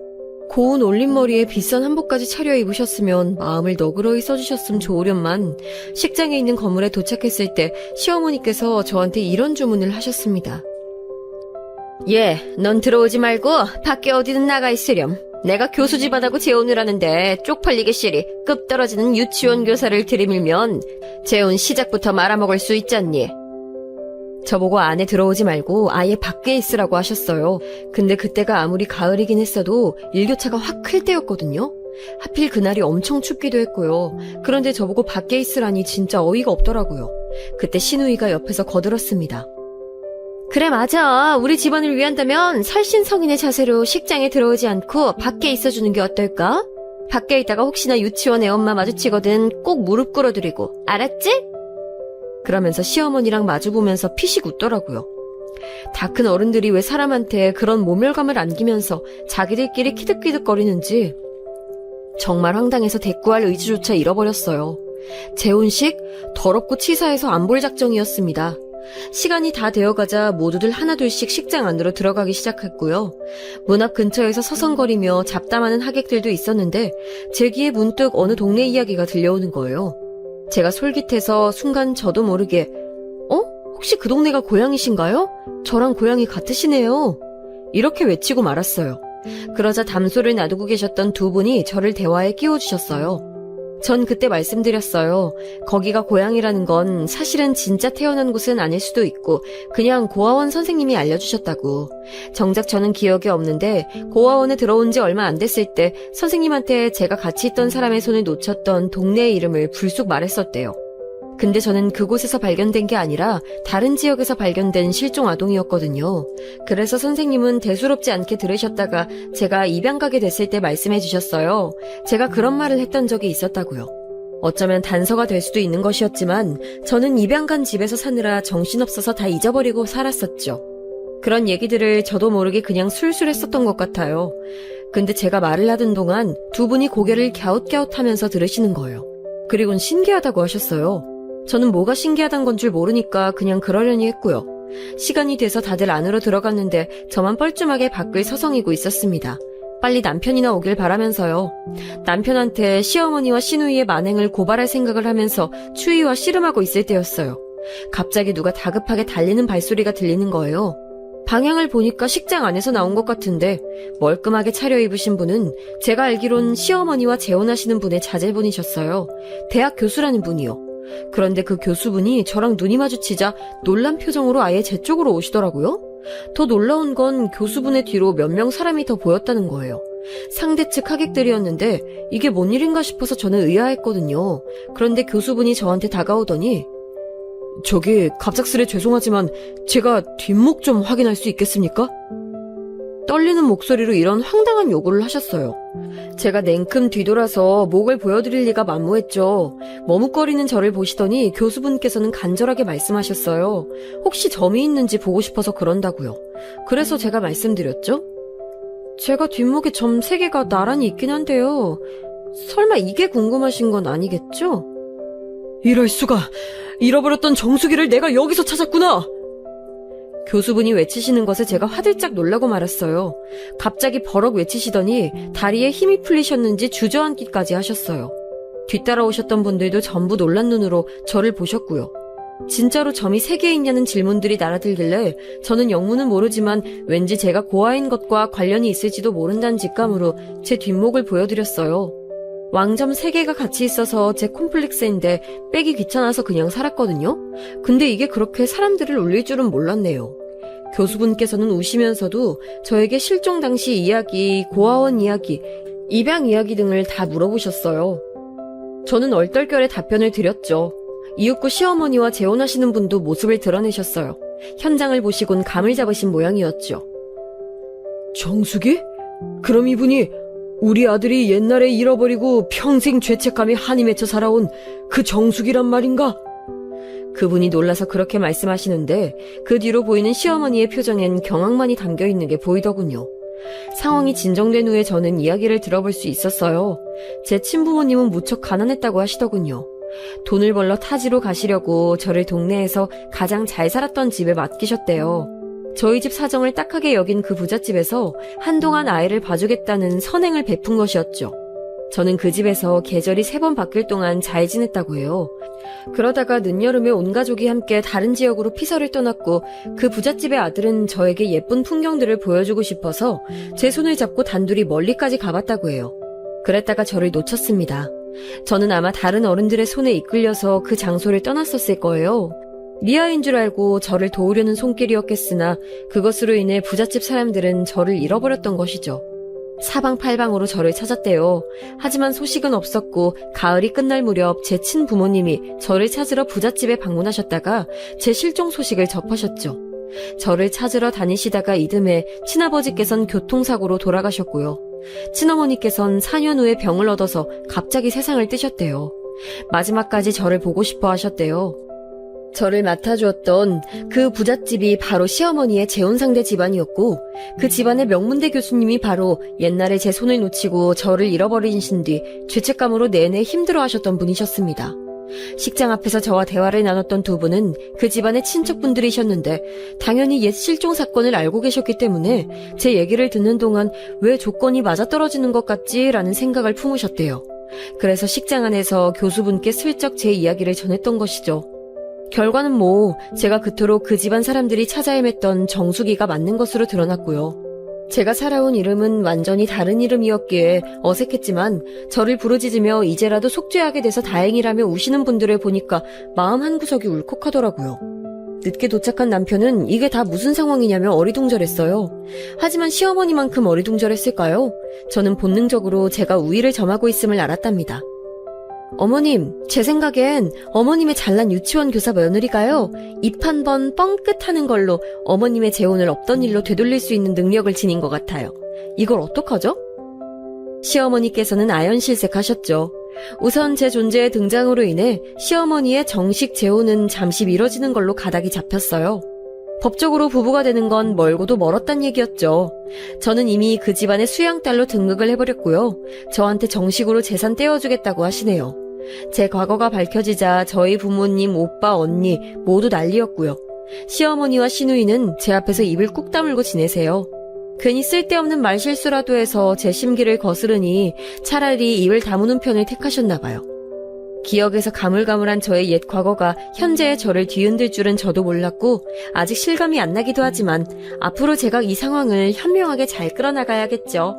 [SPEAKER 2] 고운 올림머리에 비싼 한복까지 차려입으셨으면 마음을 너그러이 써주셨음 좋으련만 식장에 있는 건물에 도착했을 때 시어머니께서 저한테 이런 주문을 하셨습니다. 예, 넌 들어오지 말고 밖에 어디든 나가 있으렴. 내가 교수 집안하고 재혼을 하는데 쪽팔리게 시리 급 떨어지는 유치원 교사를 들이밀면 재혼 시작부터 말아먹을 수 있잖니. 저보고 안에 들어오지 말고 아예 밖에 있으라고 하셨어요. 근데 그때가 아무리 가을이긴 했어도 일교차가 확 클 때였거든요. 하필 그날이 엄청 춥기도 했고요. 그런데 저보고 밖에 있으라니 진짜 어이가 없더라고요. 그때 신우이가 옆에서 거들었습니다. 그래 맞아. 우리 집안을 위한다면 설신성인의 자세로 식장에 들어오지 않고 밖에 있어주는 게 어떨까? 밖에 있다가 혹시나 유치원 애엄마 마주치거든 꼭 무릎 꿇어드리고 알았지? 그러면서 시어머니랑 마주보면서 피식 웃더라고요. 다 큰 어른들이 왜 사람한테 그런 모멸감을 안기면서 자기들끼리 키득키득거리는지 정말 황당해서 대꾸할 의지조차 잃어버렸어요. 재혼식 더럽고 치사해서 안 볼 작정이었습니다. 시간이 다 되어가자 모두들 하나둘씩 식장 안으로 들어가기 시작했고요. 문 앞 근처에서 서성거리며 잡담하는 하객들도 있었는데 제 귀에 문득 어느 동네 이야기가 들려오는 거예요. 제가 솔깃해서 순간 저도 모르게 혹시 그 동네가 고향이신가요? 저랑 고향이 같으시네요. 이렇게 외치고 말았어요. 그러자 담소를 놔두고 계셨던 두 분이 저를 대화에 끼워주셨어요. 전 그때 말씀드렸어요. 거기가 고향이라는 건 사실은 진짜 태어난 곳은 아닐 수도 있고 그냥 고아원 선생님이 알려주셨다고. 정작 저는 기억이 없는데 고아원에 들어온 지 얼마 안 됐을 때 선생님한테 제가 같이 있던 사람의 손을 놓쳤던 동네의 이름을 불쑥 말했었대요. 근데 저는 그곳에서 발견된 게 아니라 다른 지역에서 발견된 실종 아동이었거든요. 그래서 선생님은 대수롭지 않게 들으셨다가 제가 입양 가게 됐을 때 말씀해 주셨어요. 제가 그런 말을 했던 적이 있었다고요. 어쩌면 단서가 될 수도 있는 것이었지만 저는 입양 간 집에서 사느라 정신없어서 다 잊어버리고 살았었죠. 그런 얘기들을 저도 모르게 그냥 술술 했었던 것 같아요. 근데 제가 말을 하던 동안 두 분이 고개를 갸웃갸웃하면서 들으시는 거예요. 그리곤 신기하다고 하셨어요. 저는 뭐가 신기하단 건 줄 모르니까 그냥 그러려니 했고요. 시간이 돼서 다들 안으로 들어갔는데 저만 뻘쭘하게 밖을 서성이고 있었습니다. 빨리 남편이나 오길 바라면서요. 남편한테 시어머니와 시누이의 만행을 고발할 생각을 하면서 추위와 씨름하고 있을 때였어요. 갑자기 누가 다급하게 달리는 발소리가 들리는 거예요. 방향을 보니까 식장 안에서 나온 것 같은데 멀끔하게 차려입으신 분은 제가 알기론 시어머니와 재혼하시는 분의 자제분이셨어요. 대학 교수라는 분이요. 그런데 그 교수분이 저랑 눈이 마주치자 놀란 표정으로 아예 제 쪽으로 오시더라고요. 더 놀라운 건 교수분의 뒤로 몇 명 사람이 더 보였다는 거예요. 상대 측 하객들이었는데 이게 뭔 일인가 싶어서 저는 의아했거든요. 그런데 교수분이 저한테 다가오더니 저기 갑작스레 죄송하지만 제가 뒷목 좀 확인할 수 있겠습니까? 떨리는 목소리로 이런 황당한 요구를 하셨어요. 제가 냉큼 뒤돌아서 목을 보여드릴 리가 만무했죠. 머뭇거리는 저를 보시더니 교수분께서는 간절하게 말씀하셨어요. 혹시 점이 있는지 보고 싶어서 그런다고요. 그래서 제가 말씀드렸죠. 제가 뒷목에 점 3개가 나란히 있긴 한데요. 설마 이게 궁금하신 건 아니겠죠? 이럴 수가! 잃어버렸던 정수기를 내가 여기서 찾았구나! 교수분이 외치시는 것에 제가 화들짝 놀라고 말았어요. 갑자기 버럭 외치시더니 다리에 힘이 풀리셨는지 주저앉기까지 하셨어요. 뒤따라오셨던 분들도 전부 놀란 눈으로 저를 보셨고요. 진짜로 점이 3개 있냐는 질문들이 날아들길래 저는 영문은 모르지만 왠지 제가 고아인 것과 관련이 있을지도 모른다는 직감으로 제 뒷목을 보여드렸어요. 왕점 3개가 같이 있어서 제 콤플렉스인데 빼기 귀찮아서 그냥 살았거든요. 근데 이게 그렇게 사람들을 울릴 줄은 몰랐네요. 교수분께서는 우시면서도 저에게 실종 당시 이야기, 고아원 이야기, 입양 이야기 등을 다 물어보셨어요. 저는 얼떨결에 답변을 드렸죠. 이윽고 시어머니와 재혼하시는 분도 모습을 드러내셨어요. 현장을 보시곤 감을 잡으신 모양이었죠. 정숙이? 그럼 이분이 우리 아들이 옛날에 잃어버리고 평생 죄책감에 한이 맺혀 살아온 그 정숙이란 말인가? 그분이 놀라서 그렇게 말씀하시는데 그 뒤로 보이는 시어머니의 표정엔 경악만이 담겨있는 게 보이더군요. 상황이 진정된 후에 저는 이야기를 들어볼 수 있었어요. 제 친부모님은 무척 가난했다고 하시더군요. 돈을 벌러 타지로 가시려고 저를 동네에서 가장 잘 살았던 집에 맡기셨대요. 저희 집 사정을 딱하게 여긴 그 부잣집에서 한동안 아이를 봐주겠다는 선행을 베푼 것이었죠. 저는 그 집에서 계절이 3번 바뀔 동안 잘 지냈다고 해요. 그러다가 늦여름에 온 가족이 함께 다른 지역으로 피서를 떠났고 그 부잣집의 아들은 저에게 예쁜 풍경들을 보여주고 싶어서 제 손을 잡고 단둘이 멀리까지 가봤다고 해요. 그랬다가 저를 놓쳤습니다. 저는 아마 다른 어른들의 손에 이끌려서 그 장소를 떠났었을 거예요. 미아인 줄 알고 저를 도우려는 손길이었겠으나 그것으로 인해 부잣집 사람들은 저를 잃어버렸던 것이죠. 사방팔방으로 저를 찾았대요. 하지만 소식은 없었고 가을이 끝날 무렵 제 친부모님이 저를 찾으러 부잣집에 방문하셨다가 제 실종 소식을 접하셨죠. 저를 찾으러 다니시다가 이듬해 친아버지께선 교통사고로 돌아가셨고요. 친어머니께선 4년 후에 병을 얻어서 갑자기 세상을 뜨셨대요. 마지막까지 저를 보고 싶어 하셨대요. 저를 맡아주었던 그 부잣집이 바로 시어머니의 재혼상대 집안이었고 그 집안의 명문대 교수님이 바로 옛날에 제 손을 놓치고 저를 잃어버리신 뒤 죄책감으로 내내 힘들어하셨던 분이셨습니다. 식장 앞에서 저와 대화를 나눴던 두 분은 그 집안의 친척분들이셨는데 당연히 옛 실종 사건을 알고 계셨기 때문에 제 얘기를 듣는 동안 왜 조건이 맞아떨어지는 것 같지라는 생각을 품으셨대요. 그래서 식장 안에서 교수분께 슬쩍 제 이야기를 전했던 것이죠. 결과는 제가 그토록 그 집안 사람들이 찾아 헤맸던 정수기가 맞는 것으로 드러났고요. 제가 살아온 이름은 완전히 다른 이름이었기에 어색했지만 저를 부르짖으며 이제라도 속죄하게 돼서 다행이라며 우시는 분들을 보니까 마음 한구석이 울컥하더라고요. 늦게 도착한 남편은 이게 다 무슨 상황이냐며 어리둥절했어요. 하지만 시어머니만큼 어리둥절했을까요? 저는 본능적으로 제가 우위를 점하고 있음을 알았답니다. 어머님, 제 생각엔 어머님의 잘난 유치원 교사 며느리가요, 입 한 번 뻥끗하는 걸로 어머님의 재혼을 없던 일로 되돌릴 수 있는 능력을 지닌 것 같아요. 이걸 어떡하죠? 시어머니께서는 아연실색하셨죠. 우선 제 존재의 등장으로 인해 시어머니의 정식 재혼은 잠시 미뤄지는 걸로 가닥이 잡혔어요. 법적으로 부부가 되는 건 멀고도 멀었단 얘기였죠. 저는 이미 그 집안의 수양딸로 등극을 해버렸고요. 저한테 정식으로 재산 떼어주겠다고 하시네요. 제 과거가 밝혀지자 저희 부모님, 오빠, 언니 모두 난리였고요. 시어머니와 시누이는 제 앞에서 입을 꾹 다물고 지내세요. 괜히 쓸데없는 말실수라도 해서 제 심기를 거스르니 차라리 입을 다무는 편을 택하셨나 봐요. 기억에서 가물가물한 저의 옛 과거가 현재의 저를 뒤흔들 줄은 저도 몰랐고 아직 실감이 안 나기도 하지만 앞으로 제가 이 상황을 현명하게 잘 끌어나가야겠죠.